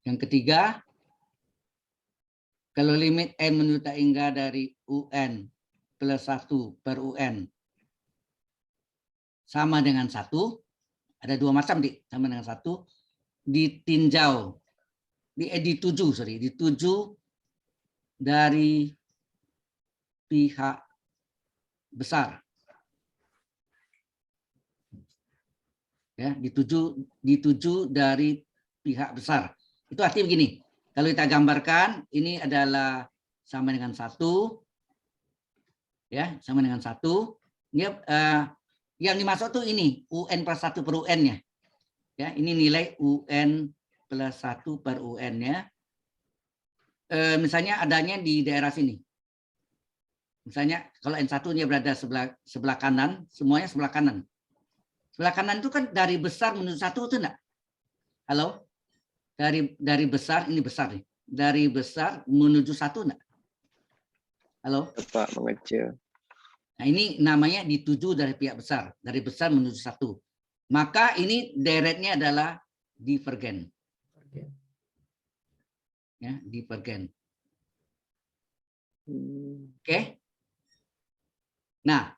Yang ketiga, kalau limit N menuju tak hingga dari UN plus 1 per UN sama dengan 1, ada 2 macam sama dengan 1, ditinjau, dituju dari pihak besar. Ya, dituju dari pihak besar. Itu artinya begini, kalau kita gambarkan ini adalah sama dengan 1, ya, sama dengan 1. Yang dimaksud tuh ini UN plus 1 per UN-nya. Ya, ini nilai UN plus 1 per UN-nya. Misalnya adanya di daerah sini. Misalnya kalau N1-nya berada sebelah kanan, semuanya sebelah kanan. Sebelah kanan itu kan dari besar menuju 1 itu enggak? Halo? Dari besar, ini besar nih. Dari besar menuju 1 enggak? Halo? Pak mengecil. Nah, ini namanya dituju dari pihak besar, dari besar menuju 1. Maka ini deretnya adalah divergen. Ya, divergen. Oke. Nah,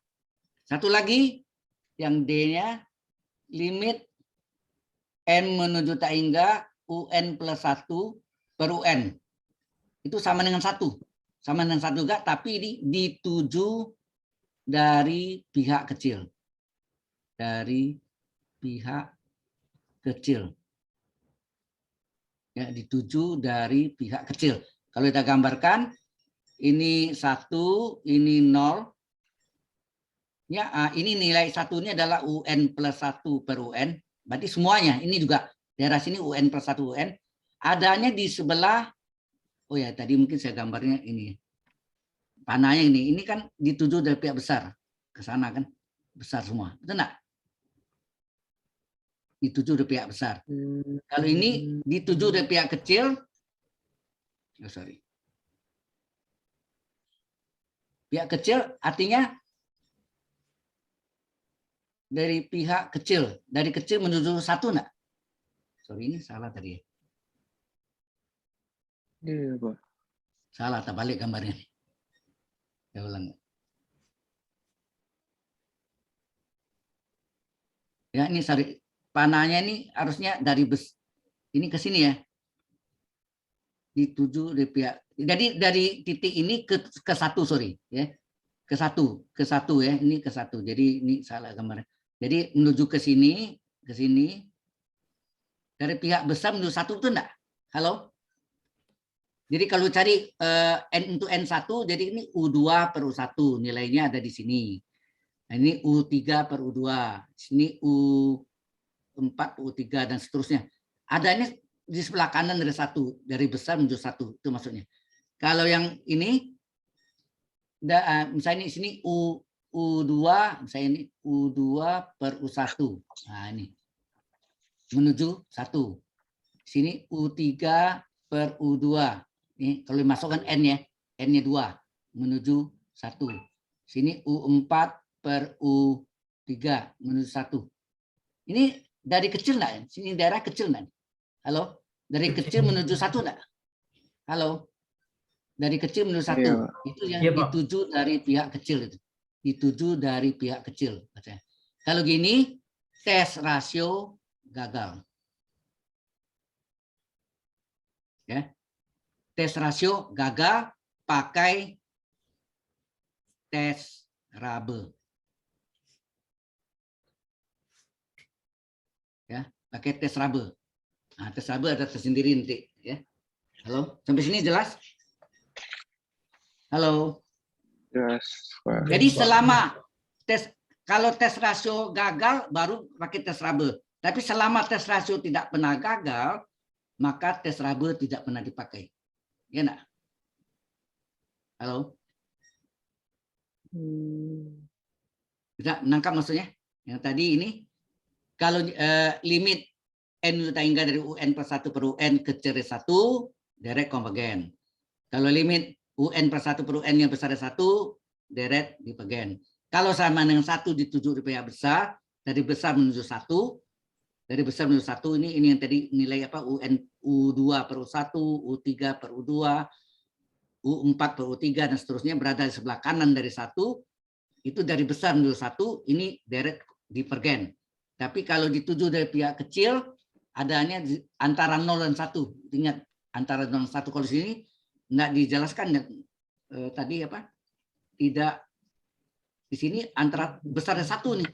satu lagi yang D-nya limit N menuju tak hingga UN plus 1 per UN. Itu sama dengan 1. Sama dengan 1 juga, tapi ini dituju dari pihak kecil. Dari pihak kecil. Ya, dituju dari pihak kecil. Kalau kita gambarkan, ini 1, ini 0. Ya, ini nilai satunya adalah UN plus 1 per UN. Berarti semuanya, ini juga daerah sini UN plus 1 UN. Adanya di sebelah, oh ya tadi mungkin saya gambarnya ini. Panahnya ini kan dituju dari pihak besar. Ke sana kan, besar semua. Betul enggak? Dituju dari pihak besar. Kalau ini dituju dari pihak kecil, oh sorry. Pihak kecil artinya dari pihak kecil, dari kecil menuju 1 enggak? Sorry, ini salah tadi. Iya, Pak. Salah, terbalik gambarnya. Saya ulang. Ya, ini sorry. Panahnya ini harusnya dari ini ke sini ya. Dituju dari pihak. Jadi dari titik ini ke 1, sorry ya. Ke satu ya, ini ke 1. Jadi ini salah gambarnya. Jadi menuju ke sini, dari pihak besar menuju 1 itu enggak? Halo? Jadi kalau cari N untuk N1, jadi ini U2 per U1, nilainya ada di sini. Nah, ini U3 per U2, sini U4 per U3, dan seterusnya. Adanya di sebelah kanan dari satu, dari besar menuju satu, itu maksudnya. Kalau yang ini, misalnya di sini U2, misalnya ini U2 per U1. Nah, ini menuju 1. Sini U3 per U2. Ini kalau dimasukkan N ya, N-nya 2 menuju 1. Sini U4 per U3 menuju 1. Ini dari kecil enggak? Sini daerah kecil enggak? Halo? Dari kecil menuju 1 enggak? Halo? Dari kecil menuju 1. Iya, Pak. Itu yang Iya, Pak. dituju dari pihak kecil itu. Dituju dari pihak kecil. Kalau gini, tes rasio gagal. Ya. Tes rasio gagal pakai tes Rabe. Ya, pakai tes Rabe. Nah, tes Rabe ada tersendiri nanti, ya. Halo, sampai sini jelas? Halo. Jelas, Pak. Jadi selama kalau tes rasio gagal baru pakai tes Rabe. Tapi selama tes rasio tidak pernah gagal, maka tes Rabe tidak pernah dipakai. Ya enggak? Halo? Bisa menangkap maksudnya? Yang tadi ini, kalau limit N hingga dari UN per 1 per UN kecil dari 1, direct konvergen. Kalau limit UN per 1 per UN yang besar dari 1, direct divergen. Kalau sama dengan 1 dituju di pihak besar, dari besar menuju 1, dari besar menuju 1, ini yang tadi nilai apa, UN U2 per U1, U3 per U2, U4 per U3, dan seterusnya berada di sebelah kanan dari 1, itu dari besar menuju 1, ini direct divergen. Tapi kalau dituju dari pihak kecil, adanya antara 0 dan 1. Ingat, antara 0 dan 1. Kalau di sini enggak dijelaskan tadi apa? Tidak, di sini antara besar dan 1 nih.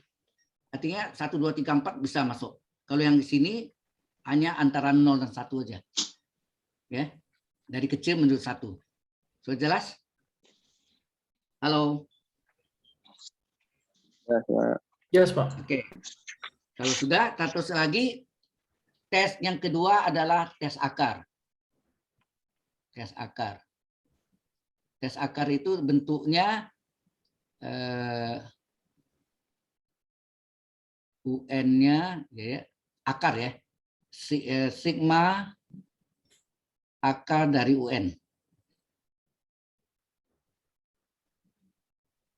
Artinya 1, 2, 3, 4 bisa masuk. Kalau yang di sini hanya antara 0 dan 1 aja. Ya. Dari kecil menuju 1. Sudah jelas? Halo. Jelas, Pak. Jelas, Pak. Oke. Kalau sudah, terus lagi tes yang kedua adalah tes akar. Tes akar. Tes akar itu bentuknya UN-nya ya, akar ya. Sigma akar dari UN.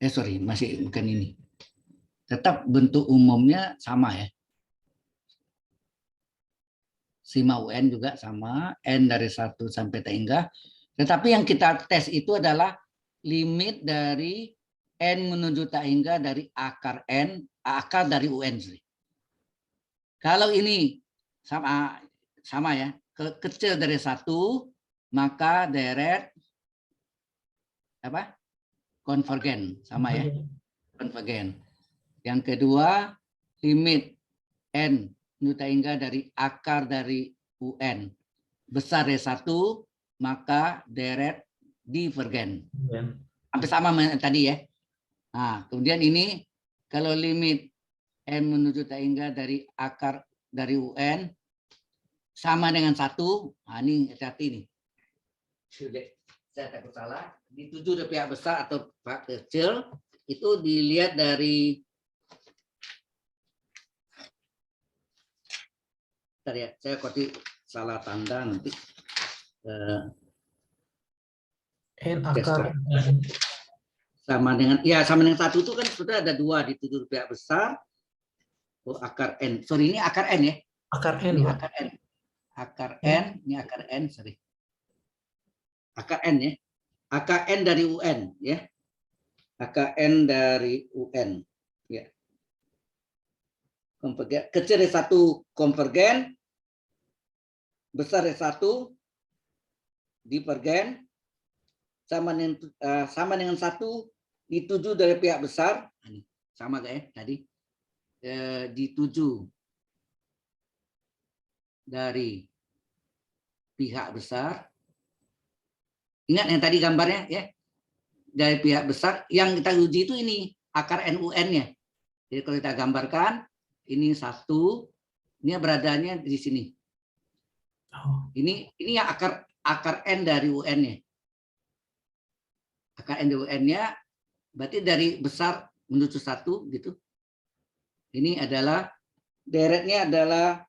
Sorry, masih bukan ini. Tetap bentuk umumnya sama ya. Sigma UN juga sama, N dari 1 sampai T hingga. Tetapi yang kita tes itu adalah limit dari N menuju T hingga dari akar N, akar dari UN. Kalau ini sama ya, kecil dari 1, maka deret apa? Konvergen, sama ya. Konvergen. Yang kedua, limit N menuju T hingga dari akar dari UN besar dari 1, maka deret divergen. Hampir sama tadi ya. Nah, kemudian ini kalau limit N menuju T hingga dari akar dari UN sama dengan 1, nah ini hati-hati nih. Sudah, saya takut salah. Dituju dari pihak besar atau pihak kecil, itu dilihat dari, bentar ya, saya kopi salah tanda nanti. N akar Sama dengan 1 itu kan sudah ada 2 dituju pihak besar. Oh, akar N. Sorry, ini akar N ya. akar N, Ini Pak. akar N. Akar N, ini akar N, sorry. Akar N ya. Akar N dari UN ya. Akar N dari UN ya. Konvergen. Kecil dari 1 konvergen, besar dari 1 divergen, sama dengan 1 dituju dari pihak besar, sama kayak tadi, dituju dari pihak besar, Ingat yang tadi gambarnya ya. Dari pihak besar yang kita uji itu ini akar NUN-nya. Jadi kalau kita gambarkan ini 1, ini beradanya di sini. Ini yang akar N dari UN-nya. Akar N dari UN-nya berarti dari besar menuju 1 gitu. Ini adalah deretnya adalah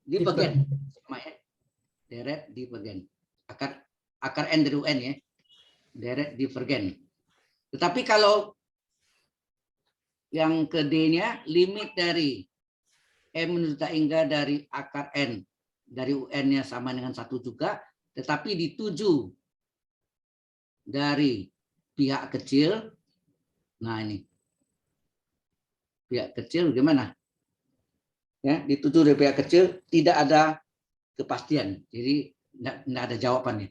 divergen. Sama ya. Deret divergen. Akar N dari UN ya. Deret divergen. Tetapi kalau yang ke D-nya limit dari M menuju tak hingga dari akar N dari UN-nya sama dengan 1 juga, tetapi dituju dari pihak kecil. Nah ini pihak kecil gimana? Ya, dituju dari pihak kecil tidak ada kepastian. Jadi tidak ada jawabannya.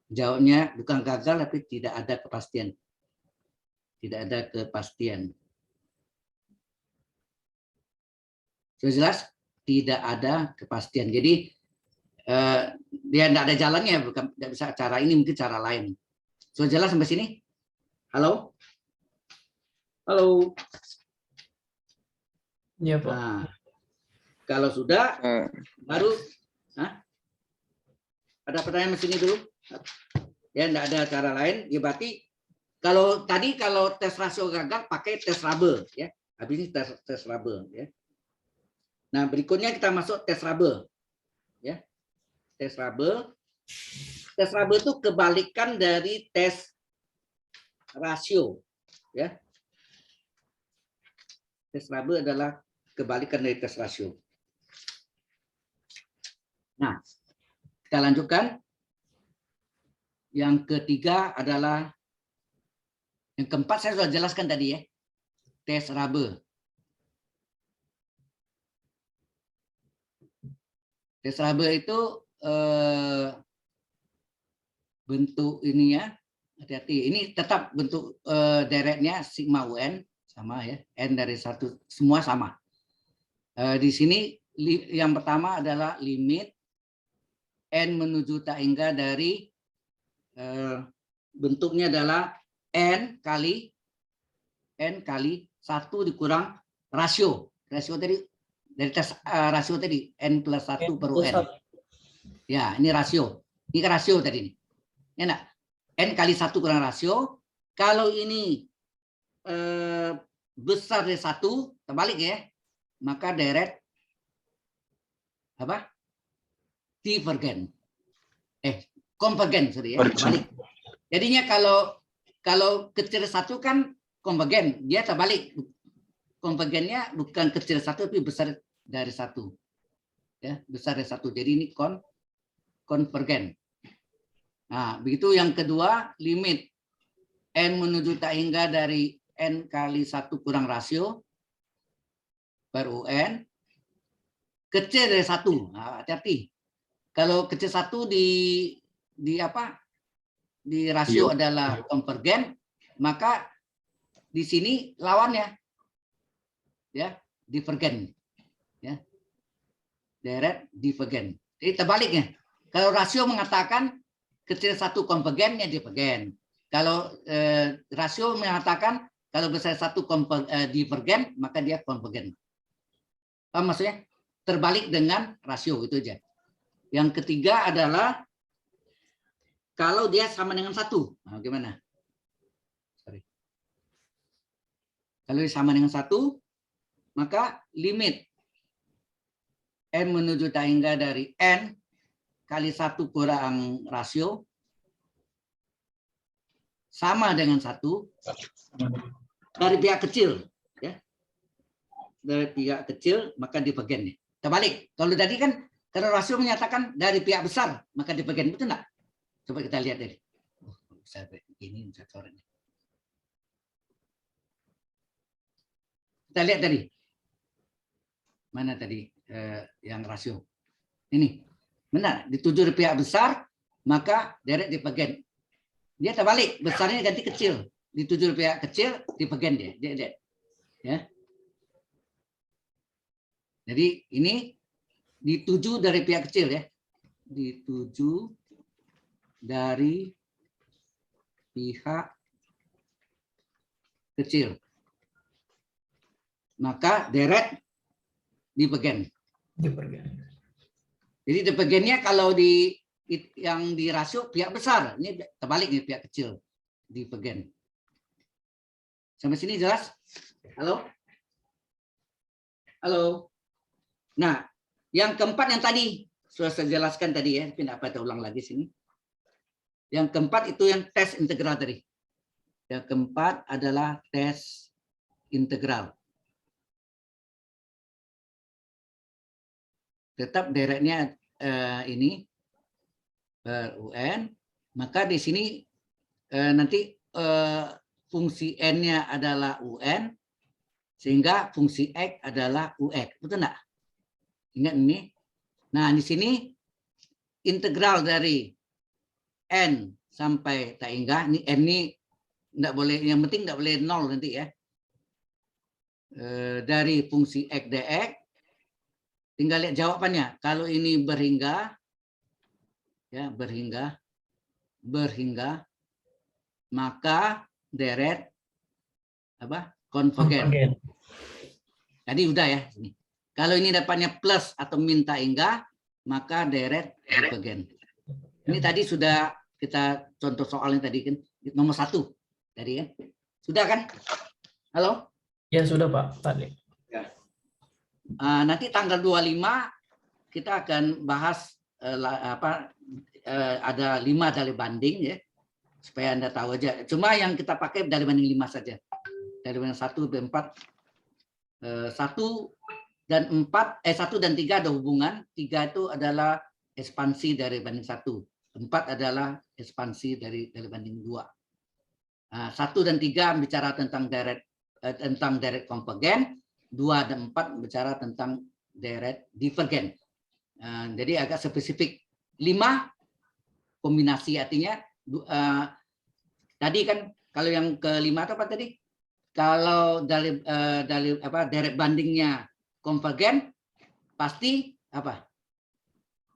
Jawabnya bukan gagal tapi tidak ada kepastian. Tidak ada kepastian. Sudah jelas? Tidak ada kepastian. Jadi dia tidak ada jalannya, bukan tidak bisa cara ini, mungkin cara lain. Sudah jelas sampai sini? Halo? Halo? Iya, Pak. Nah, kalau sudah, baru ada pertanyaan di sini dulu? Ya, tidak ada cara lain. Ya berarti kalau tadi kalau tes rasio gagal pakai tes Rabe, ya. Habis ini tes Rabe, ya. Nah, berikutnya kita masuk tes Rabe, ya. Tes Rabe. Tes Rabe itu kebalikan dari tes rasio, ya. Tes Rabe adalah kebalikan dari tes rasio. Nah, kita lanjutkan. Yang ketiga adalah, yang keempat saya sudah jelaskan tadi ya, tes Rabe. Tes Rabe itu bentuk ininya, hati-hati, ini tetap bentuk deretnya sigma UN, sama ya, N dari 1, semua sama. Di sini yang pertama adalah limit N menuju tak hingga dari bentuknya adalah N kali 1 dikurang rasio. Rasio tadi dari tes rasio tadi N plus 1 per UN. Ya, ini rasio. Ini kan rasio tadi ini. Ya, nah, N kali 1 kurang rasio. Kalau ini besar dari 1, terbalik ya. Maka deret apa? Divergen. Konvergen, sorry ya, terbalik. Jadinya kalau kecil 1 kan konvergen, dia terbalik. Konvergennya bukan kecil 1 tapi besar dari 1. Ya, besar dari 1. Jadi ini konvergen. Nah, begitu yang kedua, limit N menuju tak hingga dari N kali 1 kurang rasio per UN kecil dari 1. Nah, hati-hati. Kalau kecil 1 di rasio adalah konvergen, maka di sini lawannya ya, divergen. Ya. Deret divergen. Jadi terbaliknya. Kalau rasio mengatakan kecil 1 konvergen, ya divergen. Kalau rasio mengatakan kalau besar 1 divergen, maka dia konvergen. Apa maksudnya? Terbalik dengan rasio, itu aja. Yang ketiga adalah kalau dia sama dengan 1. Nah, gimana? Sorry. Kalau dia sama dengan 1, maka limit N menuju tak hingga dari N kali 1 kurang rasio sama dengan 1 dari pihak kecil. Ya. Dari pihak kecil, maka divergen. Terbalik. Kalau tadi kan, kalau rasio menyatakan dari pihak besar, maka divergen. Betul enggak? Coba kita lihat dari. Ini sensornya. Kita lihat tadi. Mana tadi yang rasio? Ini. Benar, dituju dari pihak besar, maka deret divergen. Dia terbalik, besarnya ganti kecil. Dituju dari pihak kecil, divergen dia. Ya. Jadi ini dituju dari pihak kecil ya. Dituju dari pihak kecil. Maka deret divergen. Divergen. Jadi divergennya kalau yang di rasio pihak besar, ini terbalik nih pihak kecil divergen. Sampai sini jelas? Halo? Halo? Nah, yang keempat yang tadi sudah saya jelaskan tadi ya, tapi tidak apa ulang lagi sini. Yang keempat itu yang tes integral tadi. Yang keempat adalah tes integral. Tetap deretnya ini UN, maka di sini nanti fungsi N-nya adalah UN, sehingga fungsi X adalah UX. Betul enggak? Ingat ini. Nah, di sini integral dari N sampai tak hingga, ini N ini enggak boleh, yang penting enggak boleh 0 nanti ya. Dari fungsi X dx, tinggal lihat jawabannya. Kalau ini berhingga, ya berhingga, maka deret apa? Konvergen. Tadi udah ya. Kalau ini dapatnya plus atau minta hingga, maka deret divergen. Ini tadi sudah kita contoh soalnya tadi kan nomor 1 tadi kan. Sudah kan? Halo? Ya sudah Pak tadi. Nanti tanggal 25 kita akan bahas ada 5 dalil banding ya. Supaya Anda tahu aja. Cuma yang kita pakai dalil banding 5 saja. Dalil banding 1 sampai 4. 1 dan 3 ada hubungan. 3 itu adalah ekspansi dari banding 1. 4 adalah ekspansi dari banding 2. 1 dan 3 bicara tentang deret konvergen. 2 dan 4 bicara tentang deret divergen. Jadi agak spesifik. 5 kombinasi artinya tadi kan kalau yang kelima itu apa tadi? Kalau deret bandingnya konvergen pasti apa?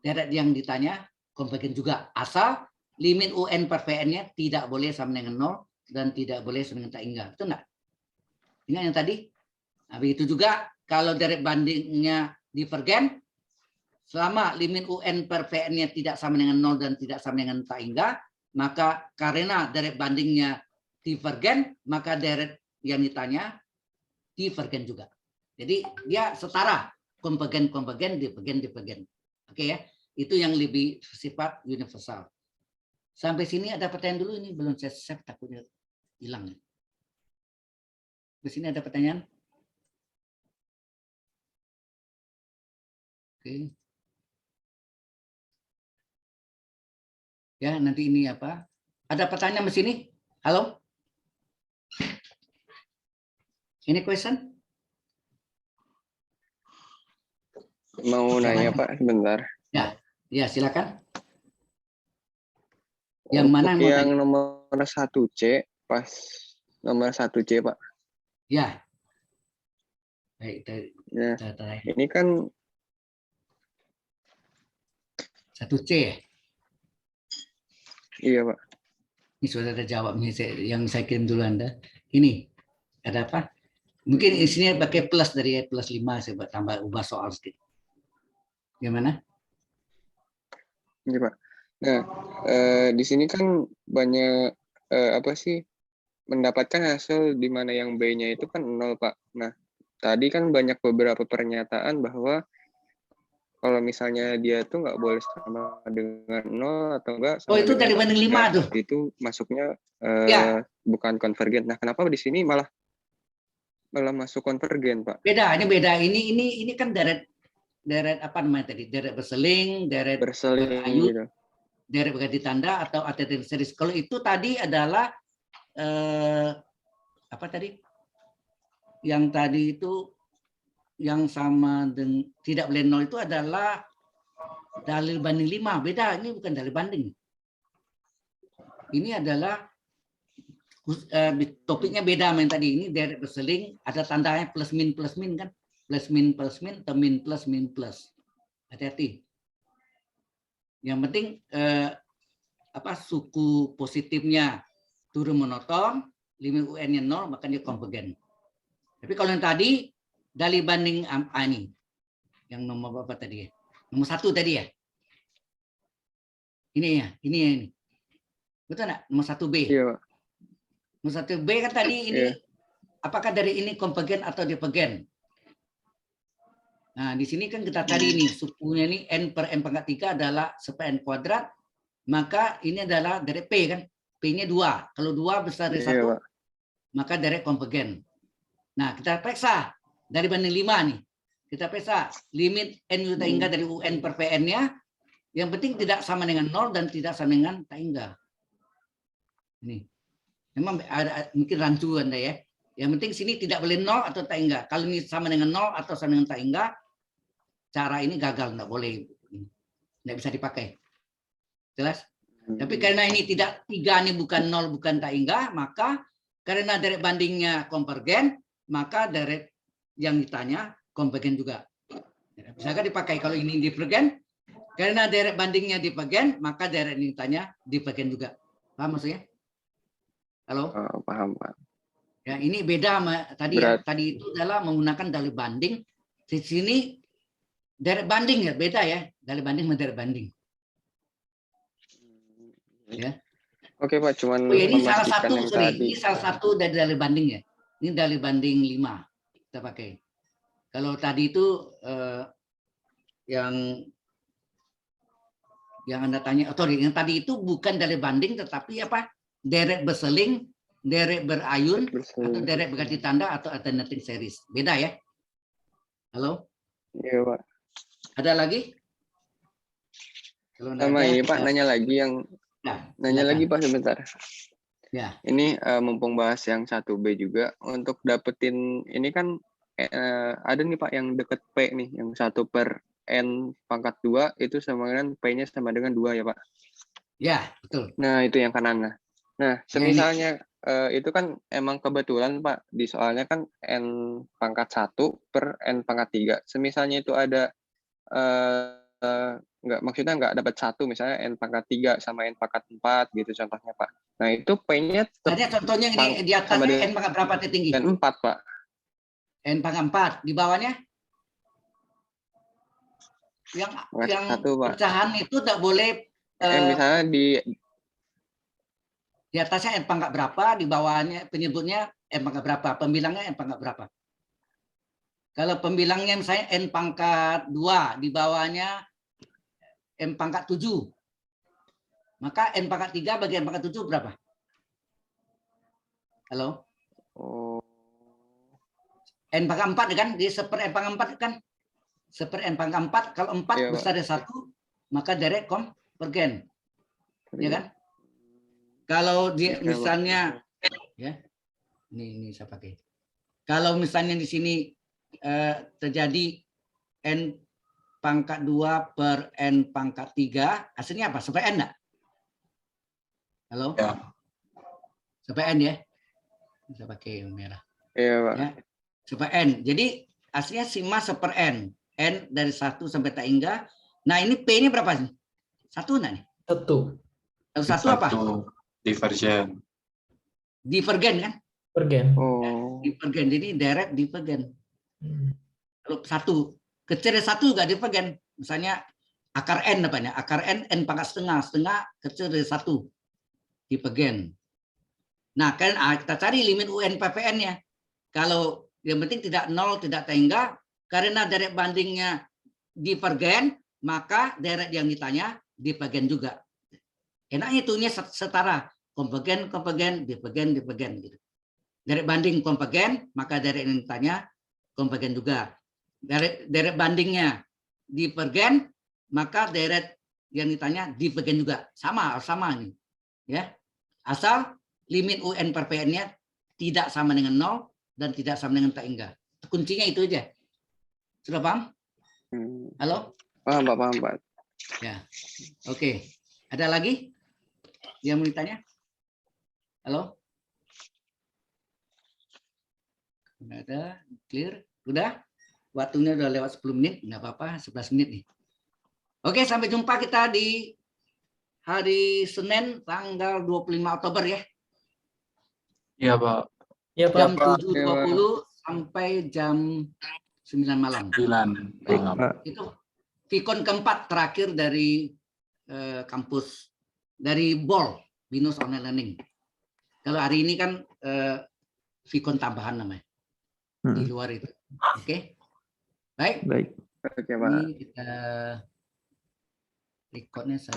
Deret yang ditanya konvergen juga, asal limit UN per VN-nya tidak boleh sama dengan 0 dan tidak boleh sama dengan tak hingga. Betul enggak? Ingat yang tadi? Nah, begitu juga kalau deret bandingnya divergen, selama limit UN per VN-nya tidak sama dengan 0 dan tidak sama dengan tak hingga, maka karena deret bandingnya divergen, maka deret yang ditanya divergen juga. Jadi dia setara, konvergen, divergen. Oke ya, itu yang lebih sifat universal. Sampai sini ada pertanyaan dulu, ini belum saya save, takutnya hilang. Di sini ada pertanyaan? Oke. Ya, nanti ini apa? Ada pertanyaan di sini? Halo? Ini question? Mau nanya Pak sebentar. Ya silakan. Yang mana Untuk yang mau nomor 1C, pas nomor 1C Pak. Ya. Baik, Ya, ini kan 1C ya? Iya Pak. Ini sudah ada jawab nih yang saya kirim dulu Anda. Ini ada apa? Mungkin isinya pakai plus dari plus 5, saya tambah ubah soal sedikit. Gimana? Iya Pak. Nah, di sini kan banyak apa sih mendapatkan hasil di mana yang B-nya itu kan 0 Pak. Nah, tadi kan banyak beberapa pernyataan bahwa kalau misalnya dia tuh nggak boleh sama dengan 0 atau enggak. Oh itu dari banding 5 tuh. Itu masuknya Ya. bukan konvergen. Nah, kenapa di sini malah masuk konvergen Pak? Beda, ini beda. Ini kan deret apa namanya tadi? Deret berseling, deret berayut, gitu. deret berganti tanda atau antecedent series. Kalau itu tadi adalah apa tadi? Yang tadi itu yang sama dengan tidak boleh 0 itu adalah dalil banding 5. Beda, ini bukan dalil banding. Ini adalah topiknya beda main tadi. Ini deret berseling, ada tandanya plus min kan? Plus min atau min plus. Hati-hati. Yang penting apa suku positifnya turun monoton, limit UN-nya 0, maka dia konvergen. Tapi kalau yang tadi, dari banding ini, yang nomor berapa tadi ya? Nomor 1 tadi ya? Ini ya, ini ya. Ini. Betul nggak? Nomor 1B. Iya, Pak. Nomor 1B kan tadi ini, Iya. apakah dari ini konvergen atau divergen? Nah, di sini kan kita cari ini, sukunya ini N per N pangkat 3 adalah N kuadrat, maka ini adalah dari P kan? P-nya 2. Kalau 2 besar dari Iya, 1, Pak. maka dari konvergen. Nah, kita periksa dari banding 5 nih. Kita periksa limit N juta hingga dari UN per PN-nya. Yang penting tidak sama dengan 0 dan tidak sama dengan tak hingga. Ini. Memang ada mungkin rancu Anda ya. Yang penting sini tidak boleh 0 atau tak hingga. Kalau ini sama dengan 0 atau sama dengan tak hingga, cara ini gagal, enggak boleh. Enggak bisa dipakai. Jelas? Tapi karena ini tidak 3 ini bukan 0 bukan tak hingga, maka karena direct bandingnya konvergen, maka direct yang ditanya konvergen juga. Bisakah dipakai kalau ini divergen? Karena direct bandingnya divergen, maka direct yang ditanya divergen juga. Paham maksudnya? Halo? Oh, paham, Pak. Ya, ini beda sama tadi ya. Tadi itu adalah menggunakan dalih banding. Di sini direct banding ya, beda ya. Dalih banding sama direct banding. Ya. Oke, Pak, cuman Oh ya, ini salah memastikan satu, yang sorry. tadi. Ini salah satu dari dalih banding ya. Ini dalih banding 5 kita pakai. Kalau tadi itu yang Anda tanya, sorry, yang tadi itu bukan dalih banding tetapi apa? Direct berseling, direct berayun, atau direct berganti tanda atau alternating series. Beda ya? Halo? Iya, Pak. Ada lagi? Kalau nggak Sama ada, ini, Pak, kita- nanya lagi Nah, nanya silakan. lagi, Pak, sebentar. Ya. Ini mumpung bahas yang 1B juga, untuk dapetin ini kan ada nih Pak yang deket P nih, yang 1 per N pangkat 2 itu sama dengan P-nya sama dengan 2 ya Pak. Ya, betul. Nah itu yang kanan. Nah semisalnya itu kan emang kebetulan Pak, di soalnya kan N pangkat 1 per N pangkat 3. Semisalnya itu ada maksudnya nggak dapat 1, misalnya N pangkat 3 sama N pangkat 4 gitu contohnya Pak. Nah itu P-nya Tadi contohnya ini di sama atasnya N pangkat berapa tinggi? N 4 Pak. N pangkat 4. Di bawahnya? Yang Satu, Pak. pecahan itu tidak boleh Misalnya di atasnya N pangkat berapa, di bawahnya penyebutnya N pangkat berapa, pembilangnya N pangkat berapa. Kalau pembilangnya misalnya N pangkat 2, di bawahnya N pangkat 7. Maka N pangkat 3 bagi N pangkat 7 berapa? Halo? N pangkat 4 kan? Di seper N pangkat 4 kan? Seper N pangkat 4, kalau 4 Iya, besar dari 1, maka direct konvergen. Ya kan? Kalau dia misalnya ya. Ini saya pakai. Kalau misalnya di sini terjadi N pangkat 2 per N pangkat 3, hasilnya apa? Sampai N enggak? Halo? Ya. Sampai N ya? Bisa pakai yang merah. Iya, Pak. Ya. Sampai N. Jadi hasilnya sigma seper N. N dari 1 sampai tak hingga. Nah ini P-nya berapa sih? 1 enggak nih? 1. Kalau 1 apa? Divergen. Divergen kan? Pergen. Divergen. Jadi direct divergen. Kalau 1 kecil dari 1 juga divergen. Misalnya akar N apanya? Akar N pangkat setengah. Setengah kecil dari 1. Divergen. Nah, kan kita cari limit UN PPN-nya. Kalau yang penting tidak 0, tidak hingga, karena direct bandingnya divergen, maka direct yang ditanya divergen juga. Enaknya itunya setara, konvergen, divergen gitu. Direct banding konvergen, maka direct yang ditanya konvergen juga. Direct bandingnya divergen, maka direct yang ditanya divergen juga. Sama nih. Ya. Asal limit UN per PN-nya tidak sama dengan 0 dan tidak sama dengan tak hingga. Kuncinya itu aja. Sudah paham? Halo? Paham, Pak, paham, Pak. Ya. Oke. Ada lagi yang mau ditanya? Halo? Nggak ada. Clear? Udah? Waktunya udah lewat 10 menit. Nggak apa-apa, 11 menit nih. Oke, sampai jumpa kita di hari Senin tanggal 25 Oktober ya. Iya, Pak. Ya, Pak. Jam Pak. 7.20 sampai jam 9 malam. 9 Baik. malam. Pak. Itu Vicon keempat terakhir dari kampus, dari BOL, Binus Online Learning. Kalau hari ini kan Vicon tambahan namanya, di luar itu. Oke. Baik, Baik. Oke, Pak. ini kita recordnya saya